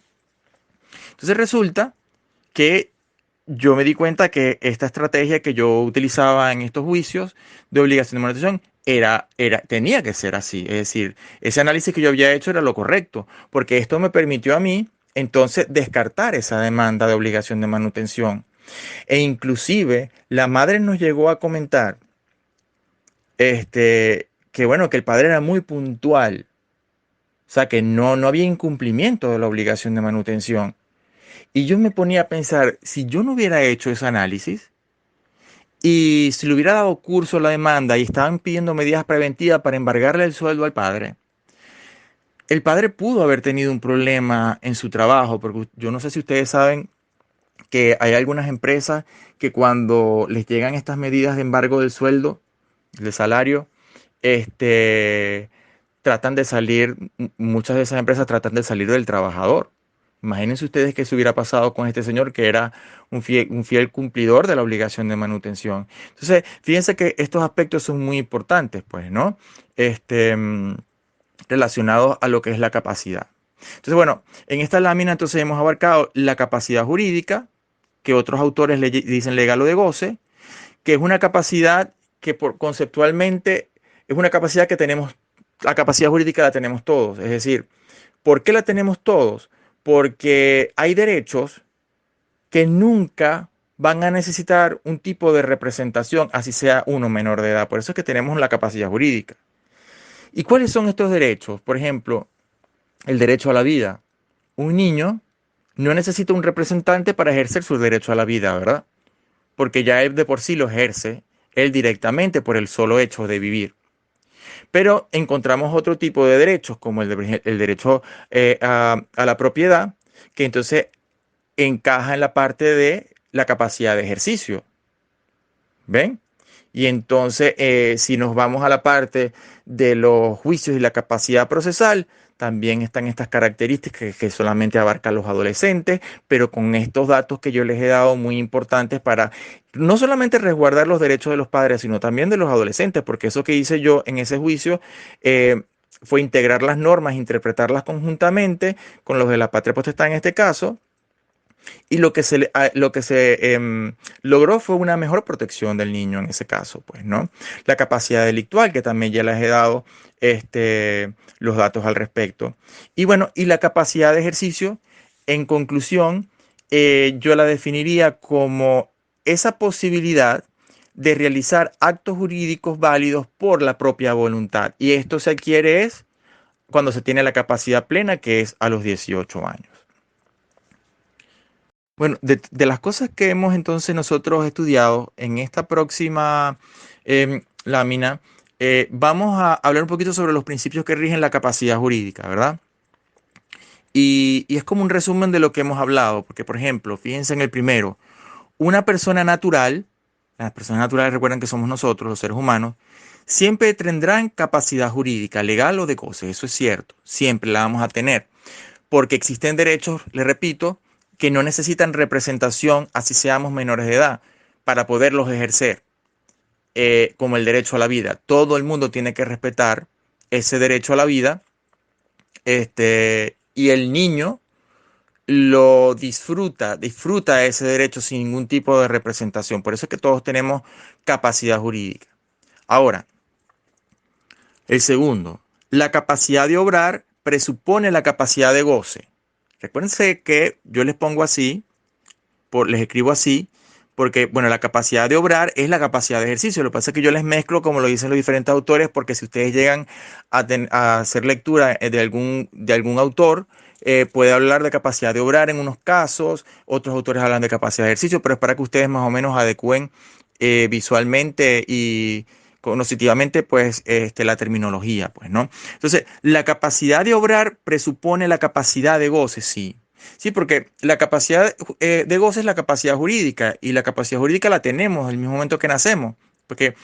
Entonces resulta que yo me di cuenta que esta estrategia que yo utilizaba en estos juicios de obligación de manutención tenía que ser así. Es decir, ese análisis que yo había hecho era lo correcto, porque esto me permitió a mí entonces descartar esa demanda de obligación de manutención. E inclusive la madre nos llegó a comentar que bueno, que el padre era muy puntual, o sea, que no había incumplimiento de la obligación de manutención. Y yo me ponía a pensar, si yo no hubiera hecho ese análisis y si le hubiera dado curso a la demanda y estaban pidiendo medidas preventivas para embargarle el sueldo al padre, el padre pudo haber tenido un problema en su trabajo, porque yo no sé si ustedes saben que hay algunas empresas que cuando les llegan estas medidas de embargo del sueldo, del salario, este, tratan de salir, muchas de esas empresas tratan de salir del trabajador. Imagínense ustedes qué se hubiera pasado con este señor que era un fiel cumplidor de la obligación de manutención. Entonces, fíjense que estos aspectos son muy importantes, pues, ¿no? Este, relacionados a lo que es la capacidad. Entonces, bueno, en esta lámina entonces hemos abarcado la capacidad jurídica, que otros autores le dicen legal o de goce, que es una capacidad que conceptualmente es una capacidad que tenemos, la capacidad jurídica la tenemos todos. Es decir, ¿por qué la tenemos todos? Porque hay derechos que nunca van a necesitar un tipo de representación, así sea uno menor de edad. Por eso es que tenemos la capacidad jurídica. ¿Y cuáles son estos derechos? Por ejemplo, el derecho a la vida. Un niño no necesita un representante para ejercer su derecho a la vida, ¿verdad? Porque ya él de por sí lo ejerce él directamente por el solo hecho de vivir. Pero encontramos otro tipo de derechos, como el derecho a la propiedad, que entonces encaja en la parte de la capacidad de ejercicio. ¿Ven? Y entonces, si nos vamos a la parte de los juicios y la capacidad procesal, también están estas características que solamente abarcan los adolescentes, pero con estos datos que yo les he dado muy importantes para no solamente resguardar los derechos de los padres, sino también de los adolescentes, porque eso que hice yo en ese juicio fue integrar las normas, interpretarlas conjuntamente con los de la patria potestad en este caso, y lo que se logró fue una mejor protección del niño en ese caso, pues, ¿no? La capacidad delictual, que también ya les he dado los datos al respecto. Y bueno, y la capacidad de ejercicio, en conclusión, yo la definiría como esa posibilidad de realizar actos jurídicos válidos por la propia voluntad. Y esto se adquiere es cuando se tiene la capacidad plena, que es a los 18 años. Bueno, de las cosas que hemos entonces nosotros estudiado en esta próxima lámina, vamos a hablar un poquito sobre los principios que rigen la capacidad jurídica, ¿verdad? Y es como un resumen de lo que hemos hablado, porque por ejemplo, fíjense en el primero, una persona natural, las personas naturales recuerdan que somos nosotros, los seres humanos, siempre tendrán capacidad jurídica, legal o de goce, eso es cierto, siempre la vamos a tener porque existen derechos, le repito, que no necesitan representación, así seamos menores de edad, para poderlos ejercer, como el derecho a la vida. Todo el mundo tiene que respetar ese derecho a la vida, y el niño lo disfruta ese derecho sin ningún tipo de representación. Por eso es que todos tenemos capacidad jurídica. Ahora, el segundo, la capacidad de obrar presupone la capacidad de goce. Recuérdense que yo les pongo así, les escribo así, porque, bueno, la capacidad de obrar es la capacidad de ejercicio. Lo que pasa es que yo les mezclo, como lo dicen los diferentes autores, porque si ustedes llegan a hacer lectura de algún autor, puede hablar de capacidad de obrar en unos casos, otros autores hablan de capacidad de ejercicio, pero es para que ustedes más o menos adecúen visualmente y cognitivamente, pues, la terminología, pues, ¿no? Entonces, la capacidad de obrar presupone la capacidad de goce, sí. Sí, porque la capacidad de goce es la capacidad jurídica y la capacidad jurídica la tenemos en el mismo momento que nacemos. Porque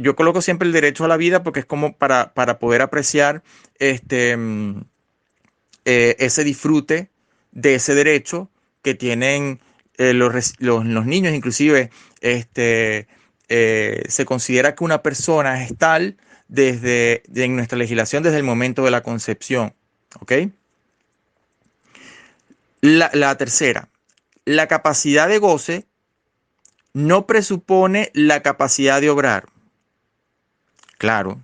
yo coloco siempre el derecho a la vida porque es como para poder apreciar ese disfrute de ese derecho que tienen los niños. Inclusive se considera que una persona es tal en nuestra legislación desde el momento de la concepción. ¿Ok? La tercera, la capacidad de goce no presupone la capacidad de obrar. Claro. O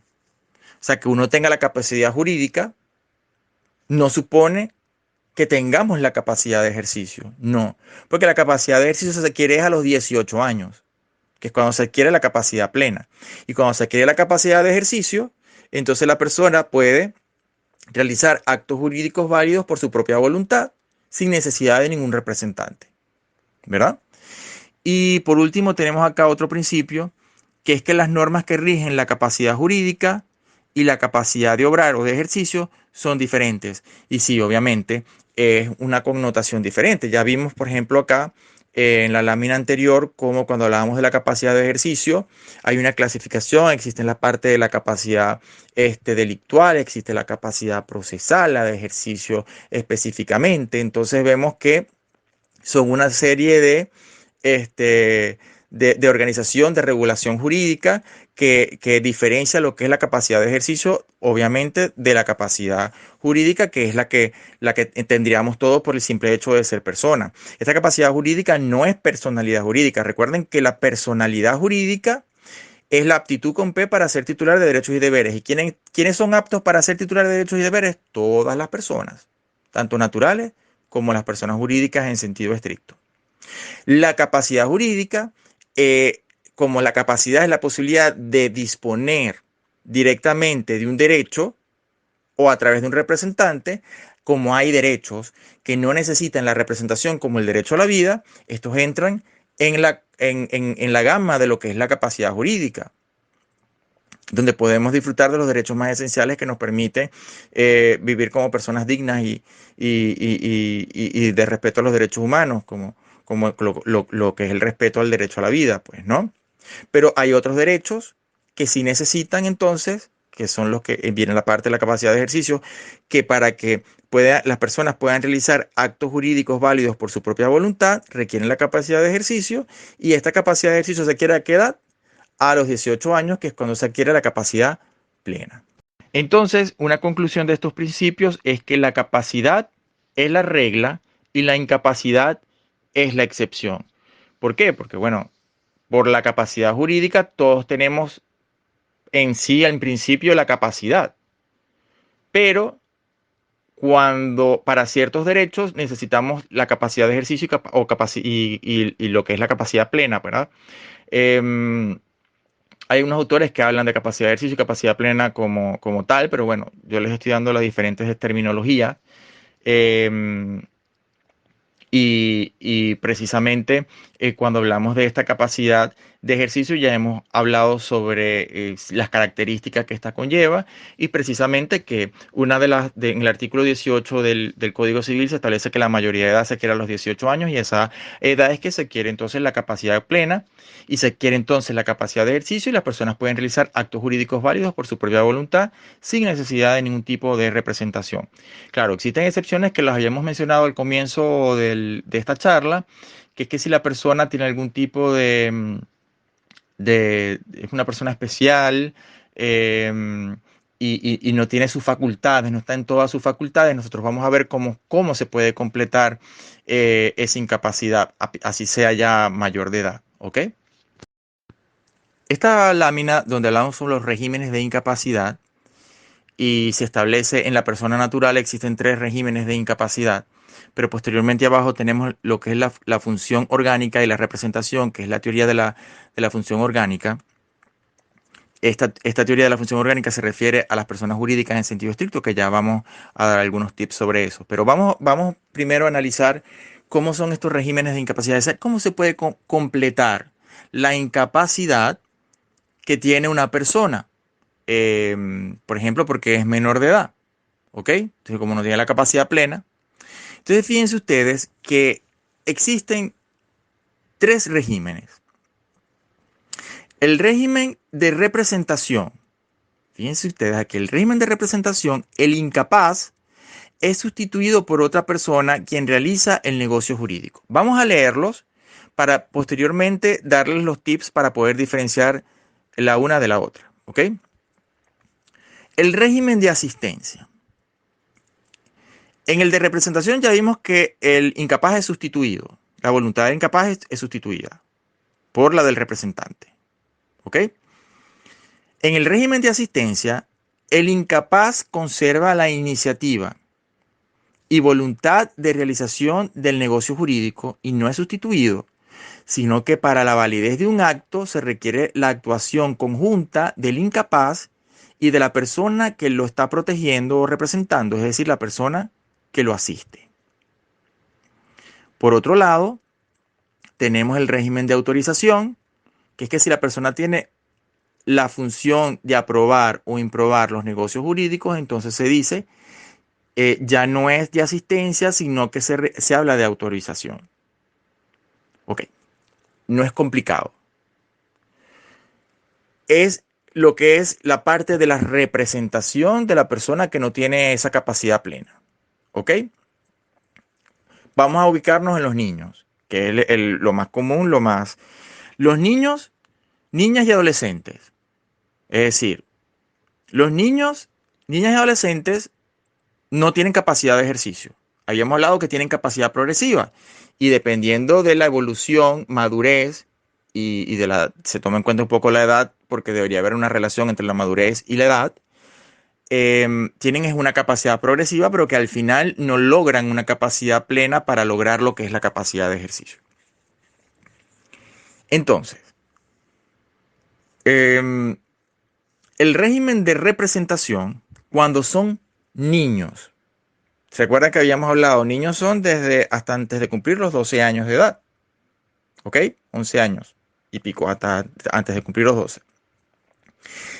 sea, que uno tenga la capacidad jurídica no supone que tengamos la capacidad de ejercicio. No, porque la capacidad de ejercicio se adquiere a los 18 años, que es cuando se adquiere la capacidad plena. Y cuando se adquiere la capacidad de ejercicio, entonces la persona puede realizar actos jurídicos válidos por su propia voluntad, sin necesidad de ningún representante. ¿Verdad? Y por último tenemos acá otro principio, que es que las normas que rigen la capacidad jurídica y la capacidad de obrar o de ejercicio son diferentes. Y sí, obviamente, es una connotación diferente. Ya vimos, por ejemplo, acá en la lámina anterior cómo cuando hablábamos de la capacidad de ejercicio hay una clasificación, existe la parte de la capacidad delictual, existe la capacidad procesal, la de ejercicio específicamente. Entonces vemos que son una serie este, de organización, de regulación jurídica que diferencia lo que es la capacidad de ejercicio, obviamente, de la capacidad jurídica, que es la que tendríamos todos por el simple hecho de ser persona. Esta capacidad jurídica no es personalidad jurídica. Recuerden que la personalidad jurídica es la aptitud con P para ser titular de derechos y deberes. ¿Y quiénes son aptos para ser titular de derechos y deberes? Todas las personas, tanto naturales como las personas jurídicas en sentido estricto. La capacidad jurídica, como la capacidad es la posibilidad de disponer directamente de un derecho o a través de un representante, como hay derechos que no necesitan la representación, como el derecho a la vida, estos entran en la gama de lo que es la capacidad jurídica, donde podemos disfrutar de los derechos más esenciales que nos permiten vivir como personas dignas y de respeto a los derechos humanos, como lo que es el respeto al derecho a la vida, pues, ¿no? Pero hay otros derechos que sí necesitan entonces, que son los que vienen la parte de la capacidad de ejercicio, que para que las personas puedan realizar actos jurídicos válidos por su propia voluntad, requieren la capacidad de ejercicio, y esta capacidad de ejercicio se adquiere ¿a qué edad? A los 18 años, que es cuando se adquiere la capacidad plena. Entonces, una conclusión de estos principios es que la capacidad es la regla y la incapacidad es la excepción. ¿Por qué? Porque, bueno, por la capacidad jurídica todos tenemos en sí, en principio, la capacidad. Pero cuando para ciertos derechos necesitamos la capacidad de ejercicio y lo que es la capacidad plena, ¿verdad? Em, Hay unos autores que hablan de capacidad de ejercicio y capacidad plena como tal, pero bueno, yo les estoy dando las diferentes terminologías. Em, y precisamente cuando hablamos de esta capacidad de ejercicio ya hemos hablado sobre las características que esta conlleva y precisamente que en el artículo 18 del Código Civil se establece que la mayoría de edad se quiere a los 18 años y esa edad es que se quiere entonces la capacidad plena y se quiere entonces la capacidad de ejercicio y las personas pueden realizar actos jurídicos válidos por su propia voluntad sin necesidad de ningún tipo de representación. Claro, existen excepciones que las habíamos mencionado al comienzo de esta charla, que es que si la persona tiene algún tipo es una persona especial y no tiene sus facultades, no está en todas sus facultades, nosotros vamos a ver cómo se puede completar esa incapacidad, así sea ya mayor de edad, ¿ok? Esta lámina donde hablamos sobre los regímenes de incapacidad y se establece en la persona natural existen tres regímenes de incapacidad, pero posteriormente abajo tenemos lo que es la función orgánica y la representación, que es la teoría de la función orgánica. Esta teoría de la función orgánica se refiere a las personas jurídicas en sentido estricto, que ya vamos a dar algunos tips sobre eso. Pero vamos primero a analizar cómo son estos regímenes de incapacidad, es decir, cómo se puede completar la incapacidad que tiene una persona. Por ejemplo, porque es menor de edad. ¿Ok? Entonces, como no tiene la capacidad plena. Entonces, fíjense ustedes que existen tres regímenes. El régimen de representación. Fíjense ustedes aquí, el régimen de representación, el incapaz es sustituido por otra persona quien realiza el negocio jurídico. Vamos a leerlos para posteriormente darles los tips para poder diferenciar la una de la otra. ¿Ok? El régimen de asistencia. En el de representación ya vimos que el incapaz es sustituido. La voluntad del incapaz es sustituida por la del representante. ¿Ok? En el régimen de asistencia, el incapaz conserva la iniciativa y voluntad de realización del negocio jurídico y no es sustituido, sino que para la validez de un acto se requiere la actuación conjunta del incapaz y de la persona que lo está protegiendo o representando, es decir, la persona que lo asiste. Por otro lado, tenemos el régimen de autorización, que es que si la persona tiene la función de aprobar o improbar los negocios jurídicos, entonces se dice, ya no es de asistencia, sino que se habla de autorización. Ok, no es complicado. Es lo que es la parte de la representación de la persona que no tiene esa capacidad plena. ¿Ok? Vamos a ubicarnos en los niños, que es lo más común, lo más... Los niños, niñas y adolescentes. Es decir, los niños, niñas y adolescentes no tienen capacidad de ejercicio. Habíamos hablado que tienen capacidad progresiva y dependiendo de la evolución, madurez y de la, se toma en cuenta un poco la edad, porque debería haber una relación entre la madurez y la edad, tienen es una capacidad progresiva, pero que al final no logran una capacidad plena para lograr lo que es la capacidad de ejercicio. Entonces, eh, el régimen de representación, cuando son niños, ¿se acuerdan que habíamos hablado? Niños son desde hasta antes de cumplir los 12 años de edad, ¿ok? 11 años y pico, hasta antes de cumplir los 12.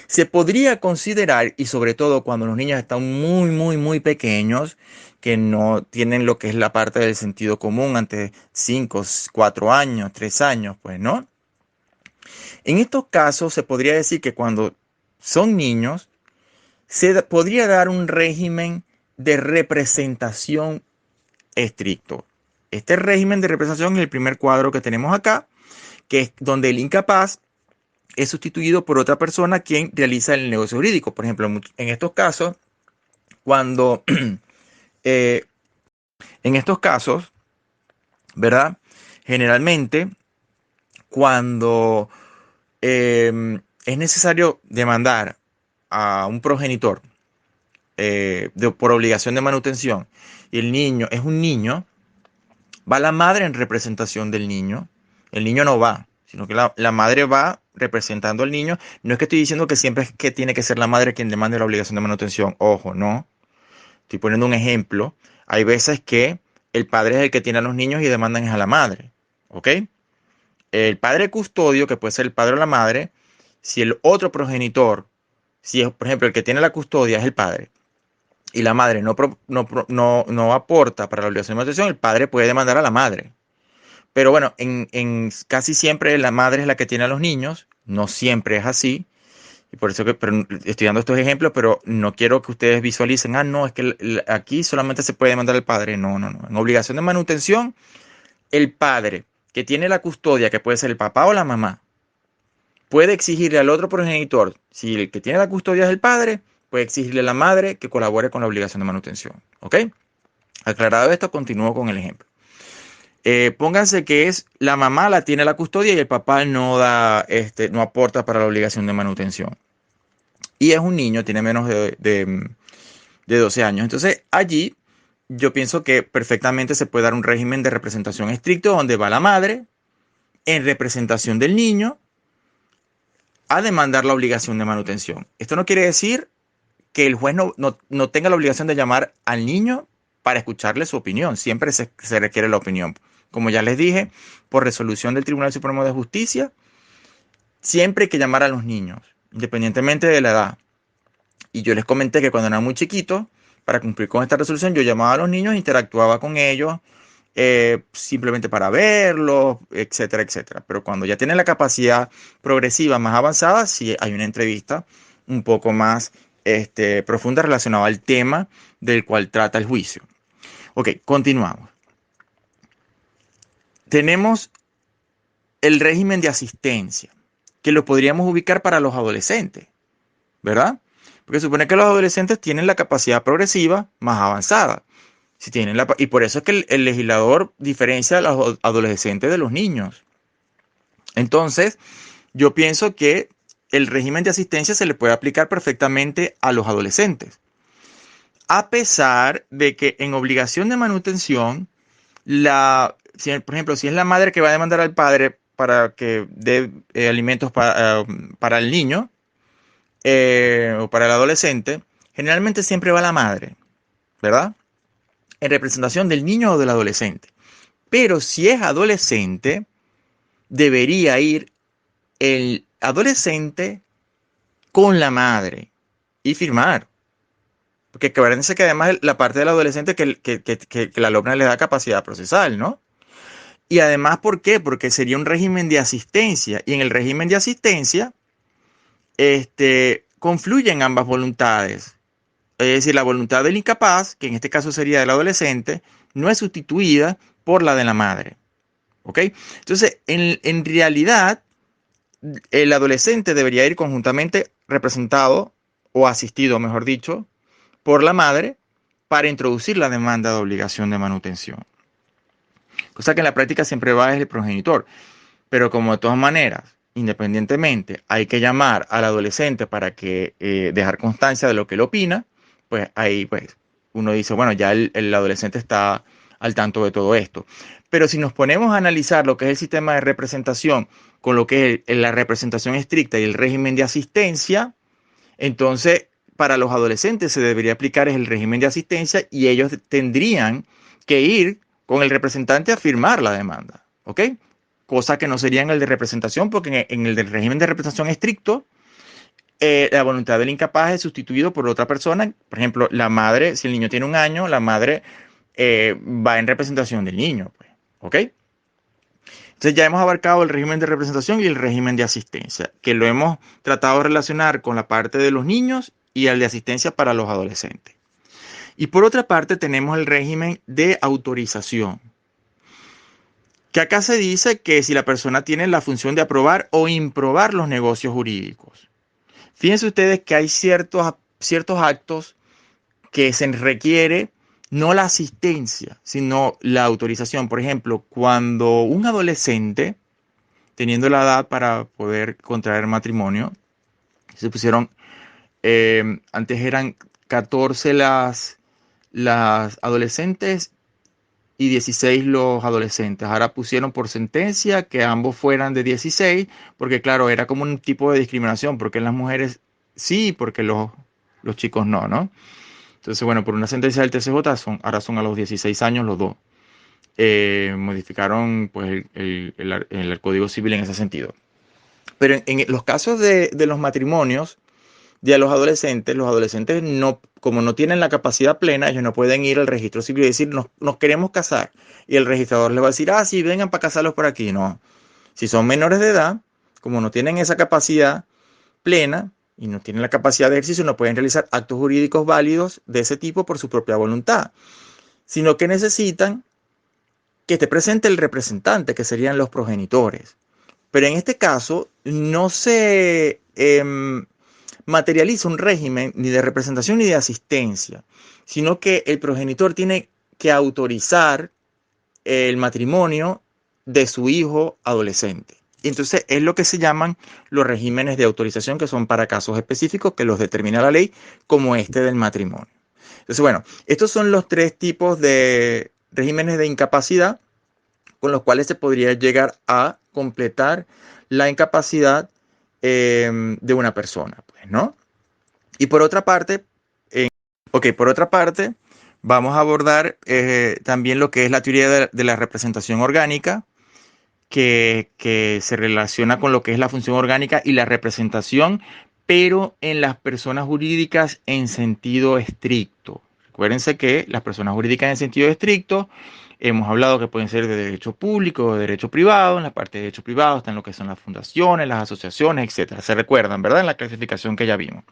Se podría considerar, y sobre todo cuando los niños están muy, muy, muy pequeños, que no tienen lo que es la parte del sentido común ante 5, 4 años, 3 años, pues, ¿no? En estos casos se podría decir que cuando son niños, podría dar un régimen de representación estricto. Este régimen de representación es el primer cuadro que tenemos acá, que es donde el incapaz es sustituido por otra persona quien realiza el negocio jurídico. Por ejemplo, en estos casos, cuando eh, en estos casos, ¿verdad? Generalmente, cuando es necesario demandar a un progenitor por obligación de manutención y el niño es un niño, va la madre en representación del niño. El niño no va, sino que la madre va representando al niño. No es que estoy diciendo que siempre es que tiene que ser la madre quien demande la obligación de manutención. Ojo, no. Estoy poniendo un ejemplo. Hay veces que el padre es el que tiene a los niños y demandan es a la madre. ¿Ok? El padre custodio, que puede ser el padre o la madre, si el otro progenitor, si es, por ejemplo, el que tiene la custodia es el padre, y la madre no aporta para la obligación de manutención, el padre puede demandar a la madre. Pero bueno, en casi siempre la madre es la que tiene a los niños, no siempre es así. Y por eso que pero estoy dando estos ejemplos, pero no quiero que ustedes visualicen, no, es que aquí solamente se puede demandar al padre. No, no, no. En obligación de manutención, el padre que tiene la custodia, que puede ser el papá o la mamá, puede exigirle al otro progenitor, si el que tiene la custodia es el padre, puede exigirle a la madre que colabore con la obligación de manutención. ¿Ok? Aclarado esto, continúo con el ejemplo. Pónganse que es la mamá la tiene la custodia y el papá no da, no aporta para la obligación de manutención. Y es un niño, tiene menos de 12 años. Entonces allí yo pienso que perfectamente se puede dar un régimen de representación estricto donde va la madre en representación del niño a demandar la obligación de manutención. Esto no quiere decir que el juez no tenga la obligación de llamar al niño para escucharle su opinión. Siempre se requiere la opinión. Como ya les dije, por resolución del Tribunal Supremo de Justicia, siempre hay que llamar a los niños, independientemente de la edad. Y yo les comenté que cuando era muy chiquito, para cumplir con esta resolución, yo llamaba a los niños, interactuaba con ellos, simplemente para verlos, etcétera, etcétera. Pero cuando ya tienen la capacidad progresiva más avanzada, sí hay una entrevista un poco más profunda relacionada al tema del cual trata el juicio. Ok, continuamos. Tenemos el régimen de asistencia, que lo podríamos ubicar para los adolescentes, ¿verdad? Porque supone que los adolescentes tienen la capacidad progresiva más avanzada. Si tienen y por eso es que el legislador diferencia a los adolescentes de los niños. Entonces, yo pienso que el régimen de asistencia se le puede aplicar perfectamente a los adolescentes. A pesar de que en obligación de manutención, por ejemplo, si es la madre que va a demandar al padre para que dé alimentos para el niño o para el adolescente, generalmente siempre va la madre, ¿verdad? En representación del niño o del adolescente. Pero si es adolescente, debería ir el adolescente con la madre y firmar. Porque acuérdense que además la parte del adolescente que la LOPNA le da capacidad procesal, ¿no? Y además, ¿por qué? Porque sería un régimen de asistencia. Y en el régimen de asistencia, confluyen ambas voluntades. Es decir, la voluntad del incapaz, que en este caso sería del adolescente, no es sustituida por la de la madre. ¿Ok? Entonces, en realidad, el adolescente debería ir conjuntamente representado o asistido, mejor dicho, por la madre para introducir la demanda de obligación de manutención. Cosa que en la práctica siempre va desde el progenitor. Pero como de todas maneras, independientemente, hay que llamar al adolescente para que dejar constancia de lo que él opina, pues ahí pues uno dice, bueno, ya el adolescente está al tanto de todo esto. Pero si nos ponemos a analizar lo que es el sistema de representación con lo que es la representación estricta y el régimen de asistencia, entonces para los adolescentes se debería aplicar el régimen de asistencia y ellos tendrían que ir con el representante a firmar la demanda. ¿Ok? Cosa que no sería en el de representación, porque en el del régimen de representación estricto, la voluntad del incapaz es sustituido por otra persona. Por ejemplo, la madre, si el niño tiene un año, la madre va en representación del niño. Pues, ¿ok? Entonces ya hemos abarcado el régimen de representación y el régimen de asistencia, que lo hemos tratado de relacionar con la parte de los niños y el de asistencia para los adolescentes. Y por otra parte tenemos el régimen de autorización, que acá se dice que si la persona tiene la función de aprobar o improbar los negocios jurídicos. Fíjense ustedes que hay ciertos actos que se requiere no la asistencia, sino la autorización. Por ejemplo, cuando un adolescente, teniendo la edad para poder contraer matrimonio, se pusieron, antes eran 14 las adolescentes y 16 los adolescentes. Ahora pusieron por sentencia que ambos fueran de 16, porque claro, era como un tipo de discriminación, porque las mujeres sí, porque los chicos no, ¿no? Entonces, bueno, por una sentencia del TCJ ahora son a los 16 años los dos. Modificaron pues el Código Civil en ese sentido. Pero en los casos de los matrimonios, de los adolescentes no, como no tienen la capacidad plena, ellos no pueden ir al registro civil y decir, nos queremos casar. Y el registrador les va a decir, ah, sí, vengan para casarlos por aquí. No. Si son menores de edad, como no tienen esa capacidad plena y no tienen la capacidad de ejercicio, no pueden realizar actos jurídicos válidos de ese tipo por su propia voluntad, sino que necesitan que esté presente el representante, que serían los progenitores. Pero en este caso no se materializa un régimen ni de representación ni de asistencia, sino que el progenitor tiene que autorizar el matrimonio de su hijo adolescente. Y entonces es lo que se llaman los regímenes de autorización, que son para casos específicos que los determina la ley, como este del matrimonio. Entonces, bueno, estos son los tres tipos de regímenes de incapacidad con los cuales se podría llegar a completar la incapacidad de una persona, pues, ¿no? Y por otra parte, por otra parte, vamos a abordar también lo que es la teoría de la representación orgánica, que se relaciona con lo que es la función orgánica y la representación, pero en las personas jurídicas en sentido estricto. Acuérdense que las personas jurídicas en sentido estricto, hemos hablado que pueden ser de derecho público o de derecho privado. En la parte de derecho privado están lo que son las fundaciones, las asociaciones, etcétera. Se recuerdan, ¿verdad? En la clasificación que ya vimos.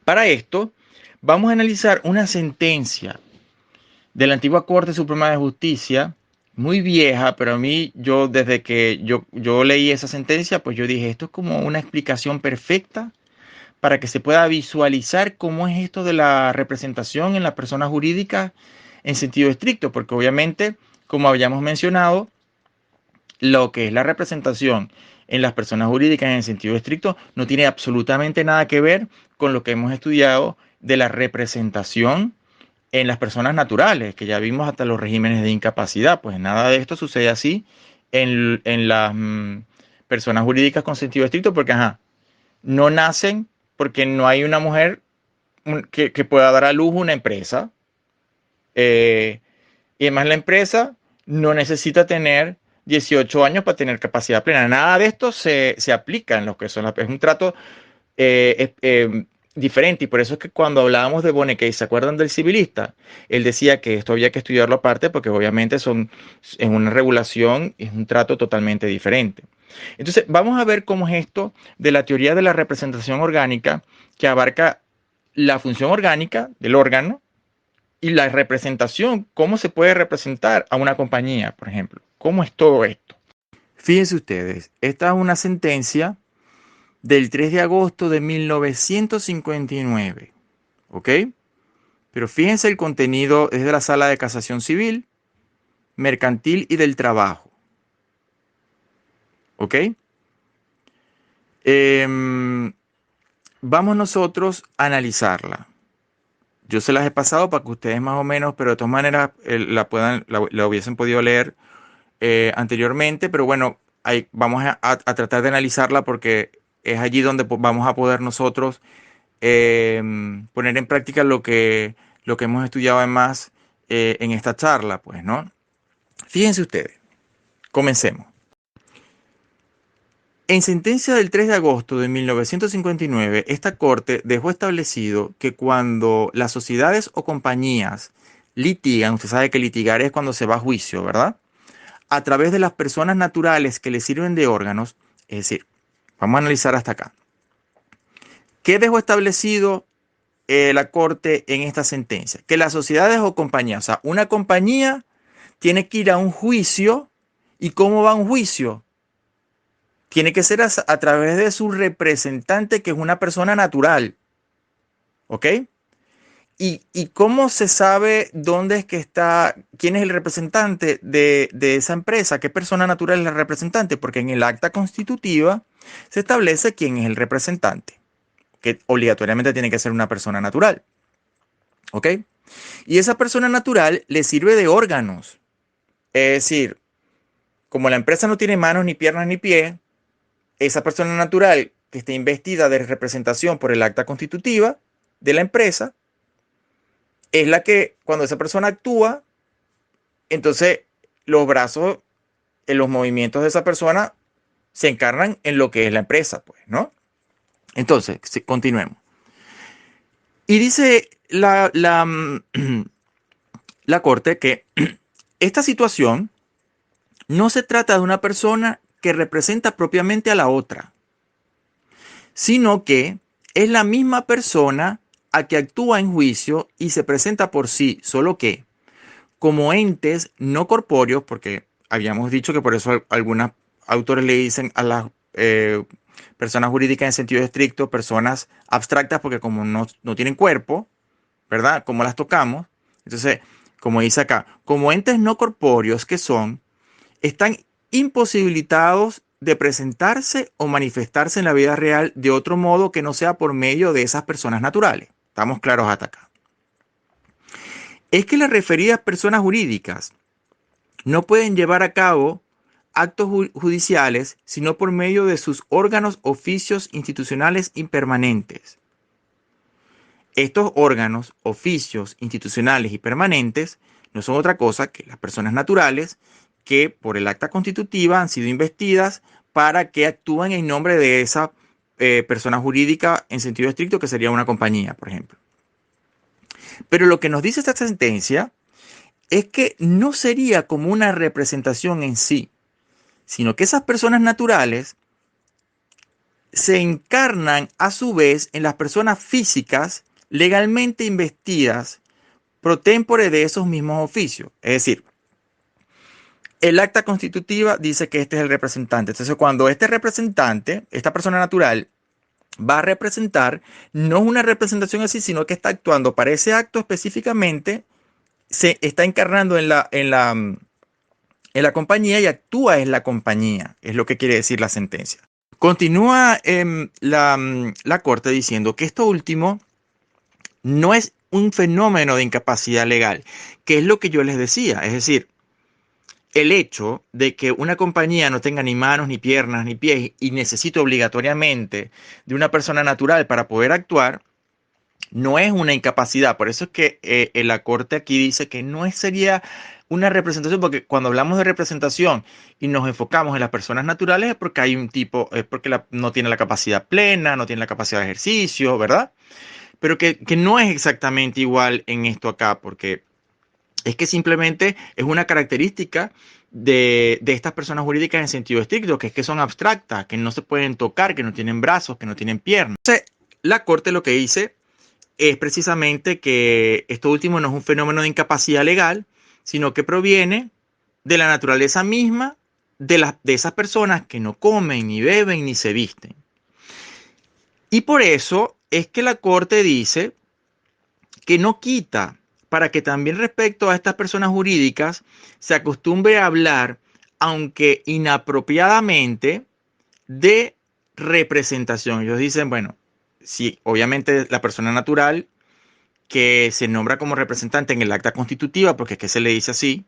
Para esto, vamos a analizar una sentencia de la antigua Corte Suprema de Justicia, muy vieja, pero a mí, yo desde que yo leí esa sentencia, pues yo dije, esto es como una explicación perfecta para que se pueda visualizar cómo es esto de la representación en las personas jurídicas en sentido estricto, porque obviamente, como habíamos mencionado, lo que es la representación en las personas jurídicas en sentido estricto no tiene absolutamente nada que ver con lo que hemos estudiado de la representación en las personas naturales, que ya vimos hasta los regímenes de incapacidad. Pues nada de esto sucede así en las personas jurídicas con sentido estricto, porque ajá, no nacen porque no hay una mujer que pueda dar a luz una empresa. Y además la empresa no necesita tener 18 años para tener capacidad plena. Nada de esto se aplica en lo que son es un trato diferente. Y por eso es que cuando hablábamos de Bonnecay, ¿se acuerdan del civilista? Él decía que esto había que estudiarlo aparte porque obviamente es una regulación, es un trato totalmente diferente. Entonces, vamos a ver cómo es esto de la teoría de la representación orgánica que abarca la función orgánica del órgano y la representación, cómo se puede representar a una compañía, por ejemplo. ¿Cómo es todo esto? Fíjense ustedes, esta es una sentencia del 3 de agosto de 1959, ¿ok? Pero fíjense el contenido es de la Sala de Casación Civil, Mercantil y del Trabajo, ¿ok? Vamos nosotros a analizarla. Yo se las he pasado para que ustedes más o menos, pero de todas maneras la hubiesen podido leer anteriormente, pero bueno, ahí vamos a tratar de analizarla porque es allí donde vamos a poder nosotros poner en práctica lo que hemos estudiado además en esta charla, pues, ¿no? Fíjense ustedes, comencemos. En sentencia del 3 de agosto de 1959, esta Corte dejó establecido que cuando las sociedades o compañías litigan, usted sabe que litigar es cuando se va a juicio, ¿verdad? A través de las personas naturales que les sirven de órganos, es decir, vamos a analizar hasta acá. ¿Qué dejó establecido la Corte en esta sentencia? Que las sociedades o compañías, o sea, una compañía tiene que ir a un juicio. ¿Y cómo va a un juicio? Tiene que ser a través de su representante, que es una persona natural. ¿Ok? ¿Y cómo se sabe dónde es que está, quién es el representante de esa empresa? ¿Qué persona natural es la representante? Porque en el acta constitutiva se establece quién es el representante, que obligatoriamente tiene que ser una persona natural. ¿Ok? Y esa persona natural le sirve de órganos. Es decir, como la empresa no tiene manos, ni piernas, ni pies, esa persona natural que esté investida de representación por el acta constitutiva de la empresa es la que, cuando esa persona actúa, entonces los brazos, en los movimientos de esa persona se encarnan en lo que es la empresa, pues, ¿no? Entonces, continuemos. Y dice la Corte que esta situación no se trata de una persona que representa propiamente a la otra, sino que es la misma persona a que actúa en juicio y se presenta por sí, solo que como entes no corpóreos, porque habíamos dicho que por eso algunos autores le dicen a las personas jurídicas en sentido estricto, personas abstractas, porque como no tienen cuerpo, ¿verdad? Como las tocamos. Entonces, como dice acá, como entes no corpóreos que son, están imposibilitados de presentarse o manifestarse en la vida real de otro modo que no sea por medio de esas personas naturales. Estamos claros hasta acá. Es que las referidas personas jurídicas no pueden llevar a cabo actos judiciales sino por medio de sus órganos, oficios institucionales impermanentes. Estos órganos, oficios institucionales y permanentes no son otra cosa que las personas naturales que por el acta constitutiva han sido investidas para que actúen en nombre de esa persona jurídica en sentido estricto, que sería una compañía, por ejemplo. Pero lo que nos dice esta sentencia es que no sería como una representación en sí, sino que esas personas naturales se encarnan a su vez en las personas físicas legalmente investidas pro tempore de esos mismos oficios. Es decir, el acta constitutiva dice que este es el representante. Entonces, cuando este representante, esta persona natural, va a representar, no es una representación así, sino que está actuando para ese acto específicamente, se está encarnando en la compañía y actúa en la compañía, es lo que quiere decir la sentencia. Continúa la Corte diciendo que esto último no es un fenómeno de incapacidad legal, que es lo que yo les decía, es decir, el hecho de que una compañía no tenga ni manos, ni piernas, ni pies y necesite obligatoriamente de una persona natural para poder actuar, No es una incapacidad. Por eso es que la Corte aquí dice que no sería una representación, porque cuando hablamos de representación y nos enfocamos en las personas naturales es porque hay un tipo, es porque no tiene la capacidad plena, no tiene la capacidad de ejercicio, ¿verdad? Pero que no es exactamente igual en esto acá, porque es que simplemente es una característica de estas personas jurídicas en sentido estricto, que es que son abstractas, que no se pueden tocar, que no tienen brazos, que no tienen piernas. Entonces, la Corte lo que dice es precisamente que esto último no es un fenómeno de incapacidad legal, sino que proviene de la naturaleza misma de esas personas que no comen, ni beben, ni se visten. Y por eso es que la Corte dice que no quita para que también respecto a estas personas jurídicas se acostumbre a hablar, aunque inapropiadamente, de representación. Ellos dicen, bueno, sí, obviamente la persona natural que se nombra como representante en el acta constitutiva, porque es que se le dice así,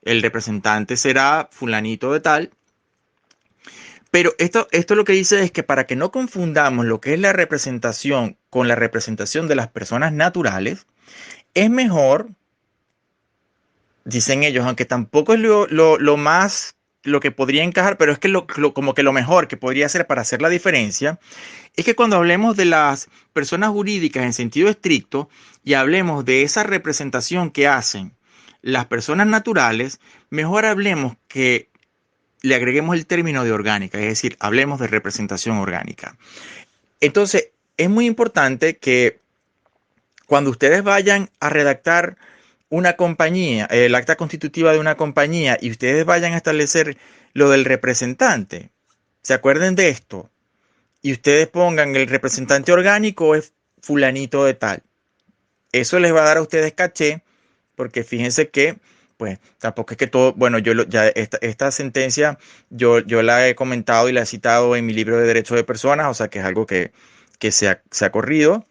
el representante será fulanito de tal, pero esto lo que dice es que para que no confundamos lo que es la representación con la representación de las personas naturales, es mejor, dicen ellos, aunque tampoco es lo más, lo que podría encajar, pero es que como que lo mejor que podría hacer para hacer la diferencia, es que cuando hablemos de las personas jurídicas en sentido estricto y hablemos de esa representación que hacen las personas naturales, mejor hablemos que le agreguemos el término de orgánica, es decir, hablemos de representación orgánica. Entonces, es muy importante que cuando ustedes vayan a redactar una compañía, el acta constitutiva de una compañía, y ustedes vayan a establecer lo del representante, se acuerden de esto, y ustedes pongan el representante orgánico es fulanito de tal. Eso les va a dar a ustedes caché, porque fíjense que, pues, tampoco es que todo, bueno, ya esta sentencia yo la he comentado y la he citado en mi libro de Derecho de Personas, o sea que es algo que se ha corrido,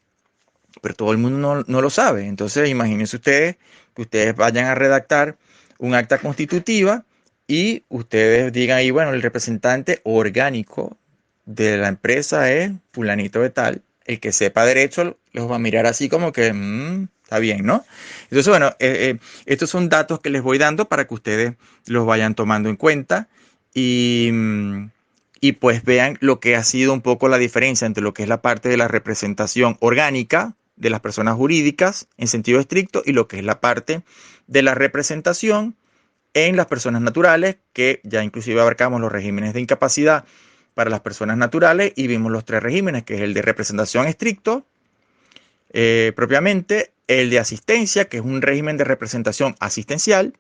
pero todo el mundo no lo sabe. Entonces, imagínense ustedes que ustedes vayan a redactar un acta constitutiva y ustedes digan ahí, bueno, el representante orgánico de la empresa es fulanito de tal. El que sepa derecho los va a mirar así como que está bien, ¿no? Entonces, bueno, estos son datos que les voy dando para que ustedes los vayan tomando en cuenta y, y pues vean lo que ha sido un poco la diferencia entre lo que es la parte de la representación orgánica de las personas jurídicas en sentido estricto y lo que es la parte de la representación en las personas naturales, que ya inclusive abarcamos los regímenes de incapacidad para las personas naturales y vimos los tres regímenes, que es el de representación estricto, propiamente, el de asistencia, que es un régimen de representación asistencial,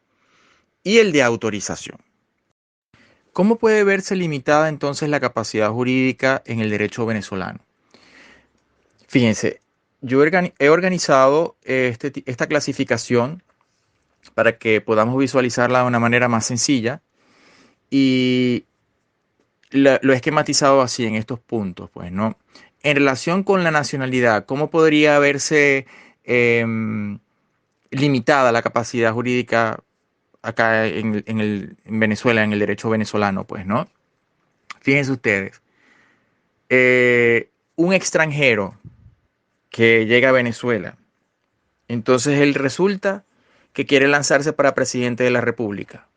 y el de autorización. ¿Cómo puede verse limitada entonces la capacidad jurídica en el derecho venezolano? Fíjense, yo he organizado esta clasificación para que podamos visualizarla de una manera más sencilla y lo he esquematizado así en estos puntos, pues, ¿no? En relación con la nacionalidad, ¿cómo podría verse limitada la capacidad jurídica acá en Venezuela, en el derecho venezolano, pues, ¿no? Fíjense ustedes, un extranjero que llega a Venezuela, entonces él resulta que quiere lanzarse para presidente de la República.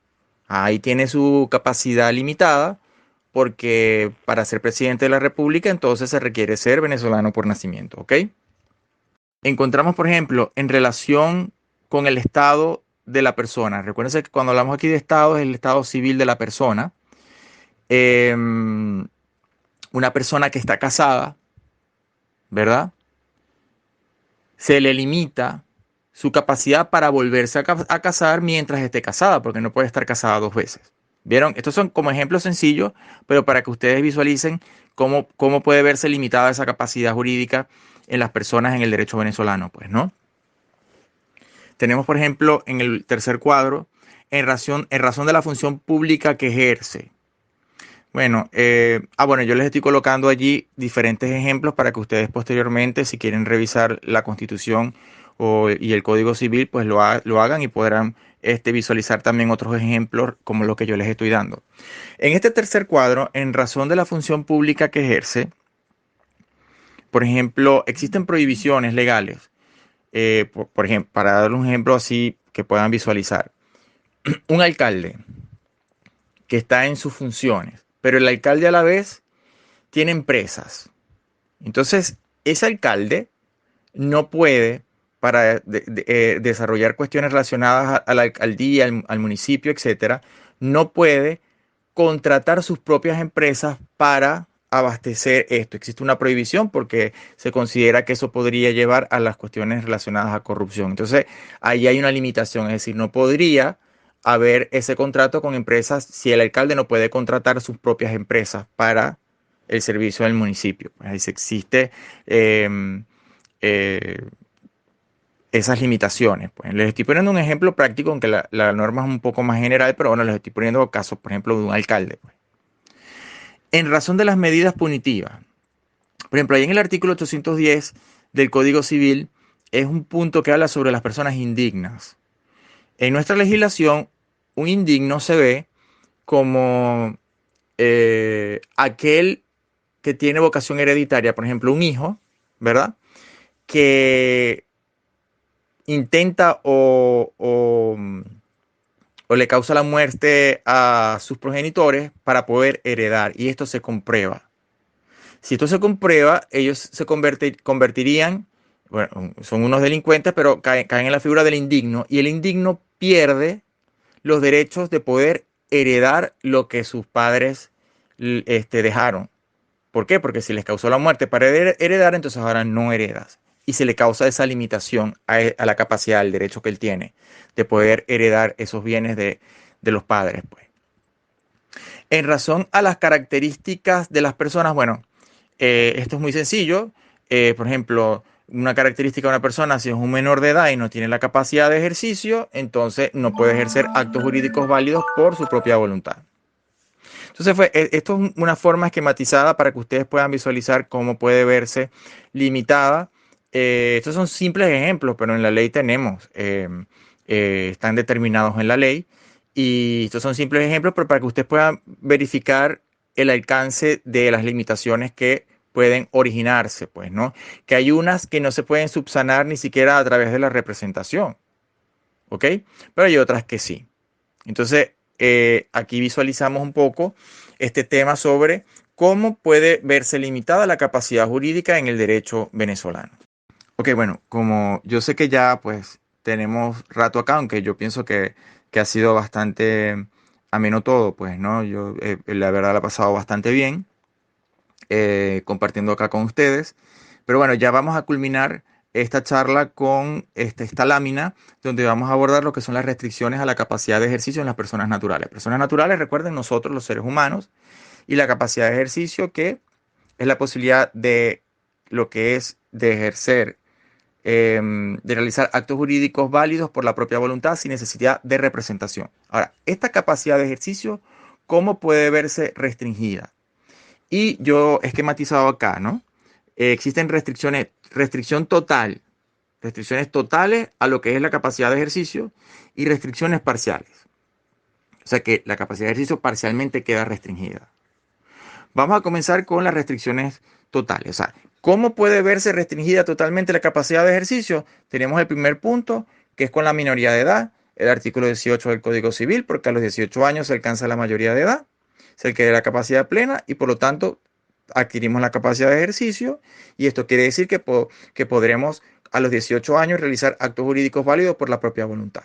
Ahí tiene su capacidad limitada porque para ser presidente de la República entonces se requiere ser venezolano por nacimiento, ¿ok? Encontramos, por ejemplo, en relación con el estado de la persona. Recuérdense que cuando hablamos aquí de estado es el estado civil de la persona. Una persona que está casada, ¿verdad? Se le limita su capacidad para volverse a casar mientras esté casada, porque no puede estar casada dos veces. ¿Vieron? Estos son como ejemplos sencillos, pero para que ustedes visualicen cómo puede verse limitada esa capacidad jurídica en las personas en el derecho venezolano, pues, ¿no? Tenemos, por ejemplo, en el tercer cuadro, en razón de la función pública que ejerce. Bueno, bueno, yo les estoy colocando allí diferentes ejemplos para que ustedes posteriormente, si quieren revisar la Constitución y el Código Civil, pues lo hagan y podrán visualizar también otros ejemplos como los que yo les estoy dando. En este tercer cuadro, en razón de la función pública que ejerce, por ejemplo, existen prohibiciones legales. Por ejemplo, para dar un ejemplo así que puedan visualizar, un alcalde que está en sus funciones, pero el alcalde a la vez tiene empresas. Entonces, ese alcalde no puede, para desarrollar cuestiones relacionadas a la alcaldía, al municipio, etcétera, no puede contratar sus propias empresas para abastecer esto. Existe una prohibición porque se considera que eso podría llevar a las cuestiones relacionadas a corrupción. Entonces, ahí hay una limitación, es decir, no podría haber ese contrato con empresas si el alcalde no puede contratar sus propias empresas para el servicio del municipio. Pues ahí existe eh, eh, esas limitaciones. Pues les estoy poniendo un ejemplo práctico, aunque la norma es un poco más general, pero bueno, les estoy poniendo casos, por ejemplo, de un alcalde. Pues. En razón de las medidas punitivas, por ejemplo, ahí en el artículo 810 del Código Civil es un punto que habla sobre las personas indignas. En nuestra legislación, un indigno se ve como aquel que tiene vocación hereditaria, por ejemplo, un hijo, ¿verdad? Que intenta o le causa la muerte a sus progenitores para poder heredar. Y esto se comprueba. Si esto se comprueba, ellos se convertirían, bueno, son unos delincuentes, pero caen en la figura del indigno. Y el indigno pierde los derechos de poder heredar lo que sus padres dejaron. ¿Por qué? Porque si les causó la muerte para heredar, entonces ahora no heredas. Y se le causa esa limitación a la capacidad, al derecho que él tiene de poder heredar esos bienes de los padres. Pues. En razón a las características de las personas, bueno, esto es muy sencillo. Por ejemplo, una característica de una persona, si es un menor de edad y no tiene la capacidad de ejercicio, entonces no puede ejercer actos jurídicos válidos por su propia voluntad. Entonces, esto es una forma esquematizada para que ustedes puedan visualizar cómo puede verse limitada. Estos son simples ejemplos, pero en la ley tenemos, están determinados en la ley. Y estos son simples ejemplos, pero para que ustedes puedan verificar el alcance de las limitaciones que pueden originarse, pues, ¿no? Que hay unas que no se pueden subsanar ni siquiera a través de la representación, ¿ok? Pero hay otras que sí. Entonces, aquí visualizamos un poco este tema sobre cómo puede verse limitada la capacidad jurídica en el derecho venezolano. Ok, bueno, como yo sé que ya pues tenemos rato acá, aunque yo pienso que ha sido bastante ameno todo, pues, ¿no? Yo la verdad la he pasado bastante bien compartiendo acá con ustedes. Pero bueno, ya vamos a culminar esta charla con esta lámina donde vamos a abordar lo que son las restricciones a la capacidad de ejercicio en las personas naturales. Personas naturales, recuerden, nosotros los seres humanos, y la capacidad de ejercicio que es la posibilidad de lo que es de ejercer, de realizar actos jurídicos válidos por la propia voluntad sin necesidad de representación. Ahora, esta capacidad de ejercicio, ¿cómo puede verse restringida? Y yo he esquematizado acá, ¿no? Existen restricciones totales a lo que es la capacidad de ejercicio y restricciones parciales. O sea que la capacidad de ejercicio parcialmente queda restringida. Vamos a comenzar con las restricciones totales. O sea, ¿cómo puede verse restringida totalmente la capacidad de ejercicio? Tenemos el primer punto, que es con la minoría de edad, el artículo 18 del Código Civil, porque a los 18 años se alcanza la mayoría de edad, se adquiere la capacidad plena y por lo tanto adquirimos la capacidad de ejercicio y esto quiere decir que podremos a los 18 años realizar actos jurídicos válidos por la propia voluntad,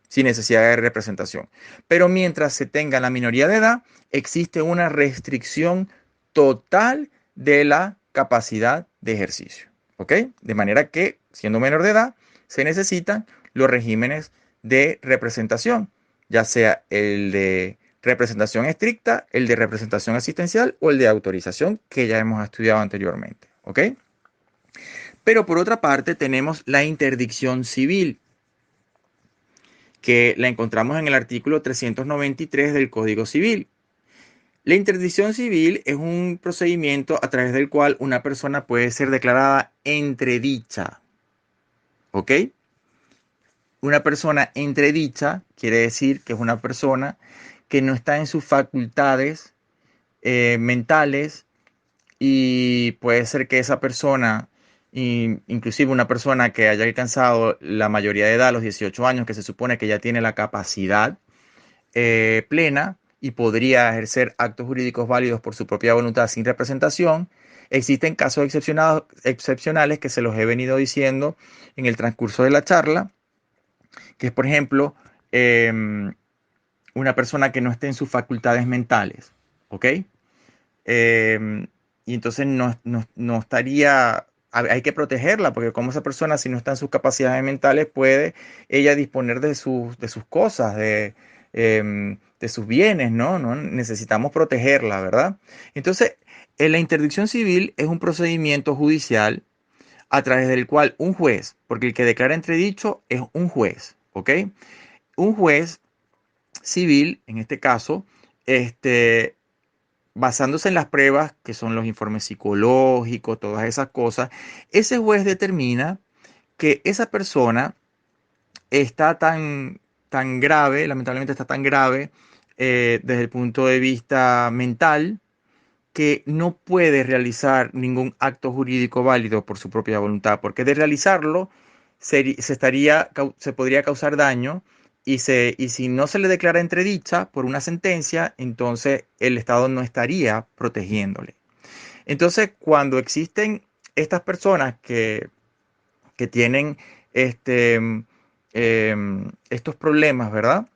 sin necesidad de representación. Pero mientras se tenga la minoría de edad, existe una restricción total de la capacidad de ejercicio. ¿Ok? De manera que, siendo menor de edad, se necesitan los regímenes de representación, ya sea el de representación estricta, el de representación asistencial o el de autorización que ya hemos estudiado anteriormente. ¿Ok? Pero por otra parte tenemos la interdicción civil, que la encontramos en el artículo 393 del Código Civil. La interdicción civil es un procedimiento a través del cual una persona puede ser declarada entredicha. ¿Ok? Una persona entredicha quiere decir que es una persona que no está en sus facultades mentales y puede ser que esa persona, inclusive una persona que haya alcanzado la mayoría de edad, los 18 años, que se supone que ya tiene la capacidad plena y podría ejercer actos jurídicos válidos por su propia voluntad sin representación. Existen casos excepcionales que se los he venido diciendo en el transcurso de la charla, que es, por ejemplo, una persona que no esté en sus facultades mentales, ¿ok? Eh, y entonces no estaría, hay que protegerla, porque como esa persona, si no está en sus capacidades mentales, puede ella disponer de sus cosas, de sus bienes, ¿no? ¿No? Necesitamos protegerla, ¿verdad? Entonces, la interdicción civil es un procedimiento judicial a través del cual un juez, porque el que declara entredicho es un juez, ¿ok? Un juez civil, en este caso, este, basándose en las pruebas, que son los informes psicológicos, todas esas cosas, ese juez determina que esa persona está tan grave, lamentablemente está tan grave desde el punto de vista mental, que no puede realizar ningún acto jurídico válido por su propia voluntad, porque de realizarlo se podría causar daño y si no se le declara entredicha por una sentencia, entonces el Estado no estaría protegiéndole. Entonces, cuando existen estas personas que tienen este, estos problemas, ¿verdad?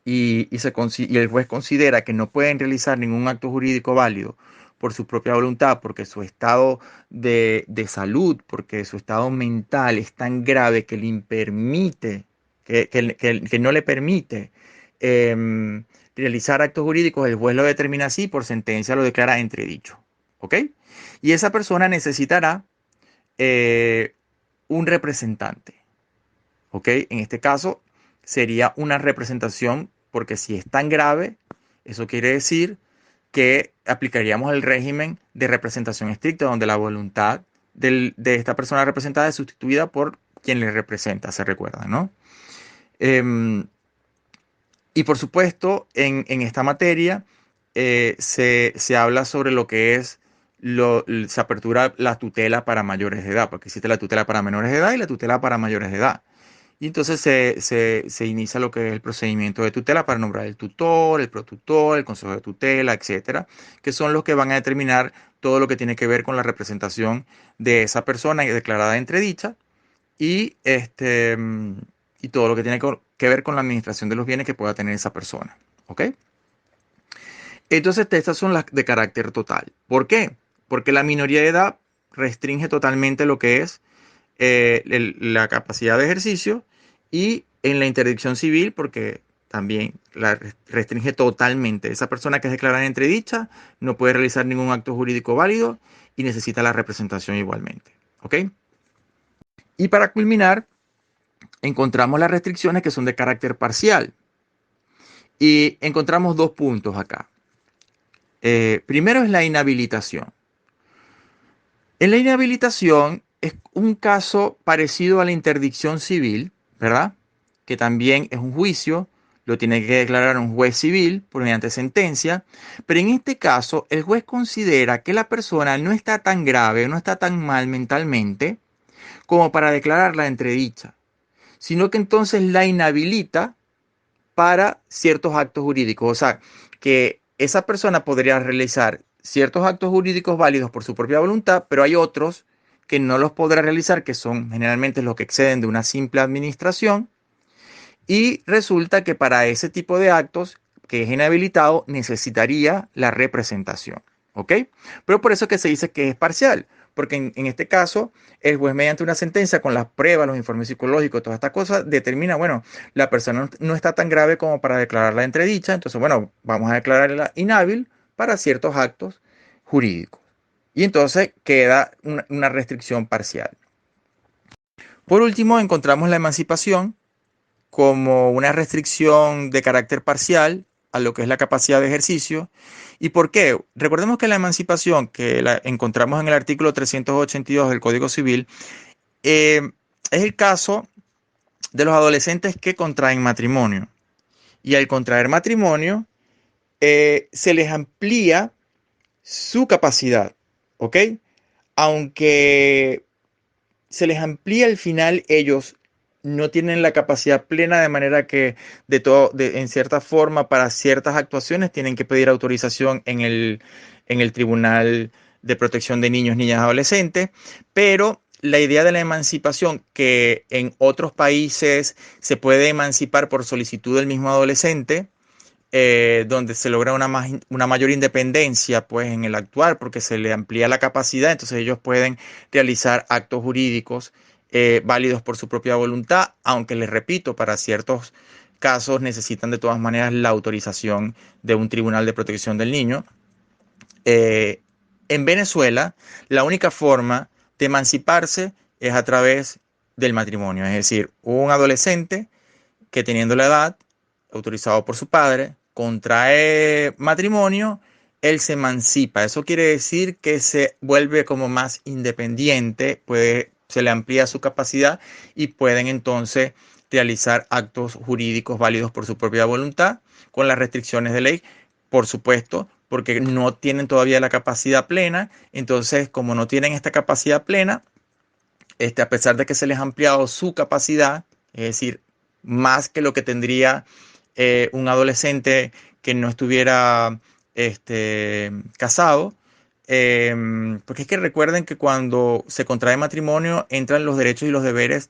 Y el juez considera que no pueden realizar ningún acto jurídico válido por su propia voluntad, porque su estado de salud, porque su estado mental es tan grave que le permite, que no le permite realizar actos jurídicos, el juez lo determina así, por sentencia lo declara entredicho. ¿Ok? Y esa persona necesitará eh, un representante. ¿Ok? En este caso sería una representación, porque si es tan grave, eso quiere decir que aplicaríamos el régimen de representación estricta, donde la voluntad de esta persona representada es sustituida por quien le representa, se recuerda, ¿no? Em, y por supuesto, en esta materia se habla sobre lo que es, se apertura la tutela para mayores de edad, porque existe la tutela para menores de edad y la tutela para mayores de edad. Y entonces se inicia lo que es el procedimiento de tutela para nombrar el tutor, el protutor, el consejo de tutela, etcétera, que son los que van a determinar todo lo que tiene que ver con la representación de esa persona declarada entredicha y, y todo lo que tiene que ver con la administración de los bienes que pueda tener esa persona. ¿Ok? Entonces, estas son las de carácter total. ¿Por qué? Porque la minoría de edad restringe totalmente lo que es la capacidad de ejercicio, y en la interdicción civil, porque también la restringe totalmente. Esa persona que es declarada entredicha no puede realizar ningún acto jurídico válido y necesita la representación igualmente. ¿Ok? Y para culminar, encontramos las restricciones que son de carácter parcial. Y encontramos dos puntos acá. Primero es la inhabilitación. En la inhabilitación es un caso parecido a la interdicción civil, ¿verdad? Que también es un juicio, lo tiene que declarar un juez civil por mediante sentencia, pero en este caso el juez considera que la persona no está tan grave, no está tan mal mentalmente como para declararla entredicha, sino que entonces la inhabilita para ciertos actos jurídicos. O sea, que esa persona podría realizar ciertos actos jurídicos válidos por su propia voluntad, pero hay otros que no los podrá realizar, que son generalmente los que exceden de una simple administración. Y resulta que para ese tipo de actos que es inhabilitado necesitaría la representación. ¿Ok? Pero por eso es que se dice que es parcial, porque en este caso el juez, mediante una sentencia con las pruebas, los informes psicológicos, todas estas cosas, determina, bueno, la persona no está tan grave como para declararla entredicha, entonces, bueno, vamos a declararla inhábil para ciertos actos jurídicos. Y entonces queda una restricción parcial. Por último, encontramos la emancipación como una restricción de carácter parcial a lo que es la capacidad de ejercicio. ¿Y por qué? Recordemos que la emancipación, que la encontramos en el artículo 382 del Código Civil, es el caso de los adolescentes que contraen matrimonio. Y al contraer matrimonio, se les amplía su capacidad. ¿ok? Aunque se les amplía al final, ellos no tienen la capacidad plena, de manera que en cierta forma, para ciertas actuaciones, tienen que pedir autorización en el Tribunal de Protección de Niños, Niñas y Adolescentes, pero la idea de la emancipación, que en otros países se puede emancipar por solicitud del mismo adolescente, donde se logra una mayor independencia pues, en el actuar, porque se le amplía la capacidad, entonces ellos pueden realizar actos jurídicos válidos por su propia voluntad, aunque les repito, para ciertos casos necesitan de todas maneras la autorización de un tribunal de protección del niño. Eh, en Venezuela, la única forma de emanciparse es a través del matrimonio, es decir, un adolescente que teniendo la edad, autorizado por su padre, contrae matrimonio, él se emancipa. Eso quiere decir que se vuelve como más independiente, se le amplía su capacidad y pueden entonces realizar actos jurídicos válidos por su propia voluntad, con las restricciones de ley, por supuesto, porque no tienen todavía la capacidad plena. Entonces, como no tienen esta capacidad plena, a pesar de que se les ha ampliado su capacidad, es decir, más que lo que tendría un adolescente que no estuviera casado, porque es que recuerden que cuando se contrae matrimonio entran los derechos y los deberes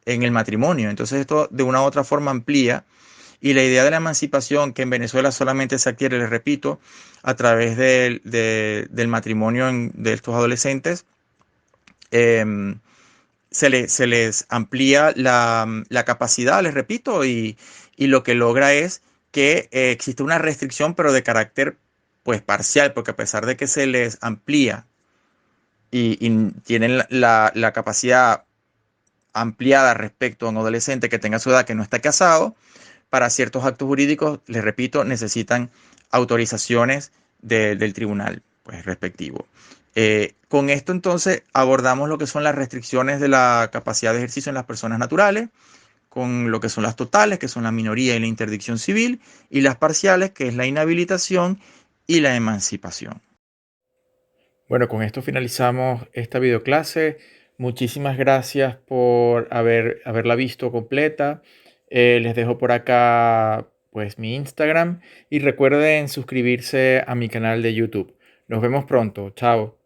en el matrimonio, entonces esto de una u otra forma amplía, y la idea de la emancipación, que en Venezuela solamente se adquiere, les repito, a través del matrimonio de estos adolescentes, eh, se les amplía la capacidad, les repito, y lo que logra es que existe una restricción, pero de carácter pues parcial, porque a pesar de que se les amplía y tienen la capacidad ampliada respecto a un adolescente que tenga su edad, que no está casado, para ciertos actos jurídicos, les repito, necesitan autorizaciones del tribunal pues, respectivo. Con esto entonces abordamos lo que son las restricciones de la capacidad de ejercicio en las personas naturales, con lo que son las totales, que son la minoría y la interdicción civil, y las parciales, que es la inhabilitación y la emancipación. Bueno, con esto finalizamos esta videoclase. Muchísimas gracias por haberla visto completa. Les dejo por acá pues mi Instagram y recuerden suscribirse a mi canal de YouTube. Nos vemos pronto. Chao.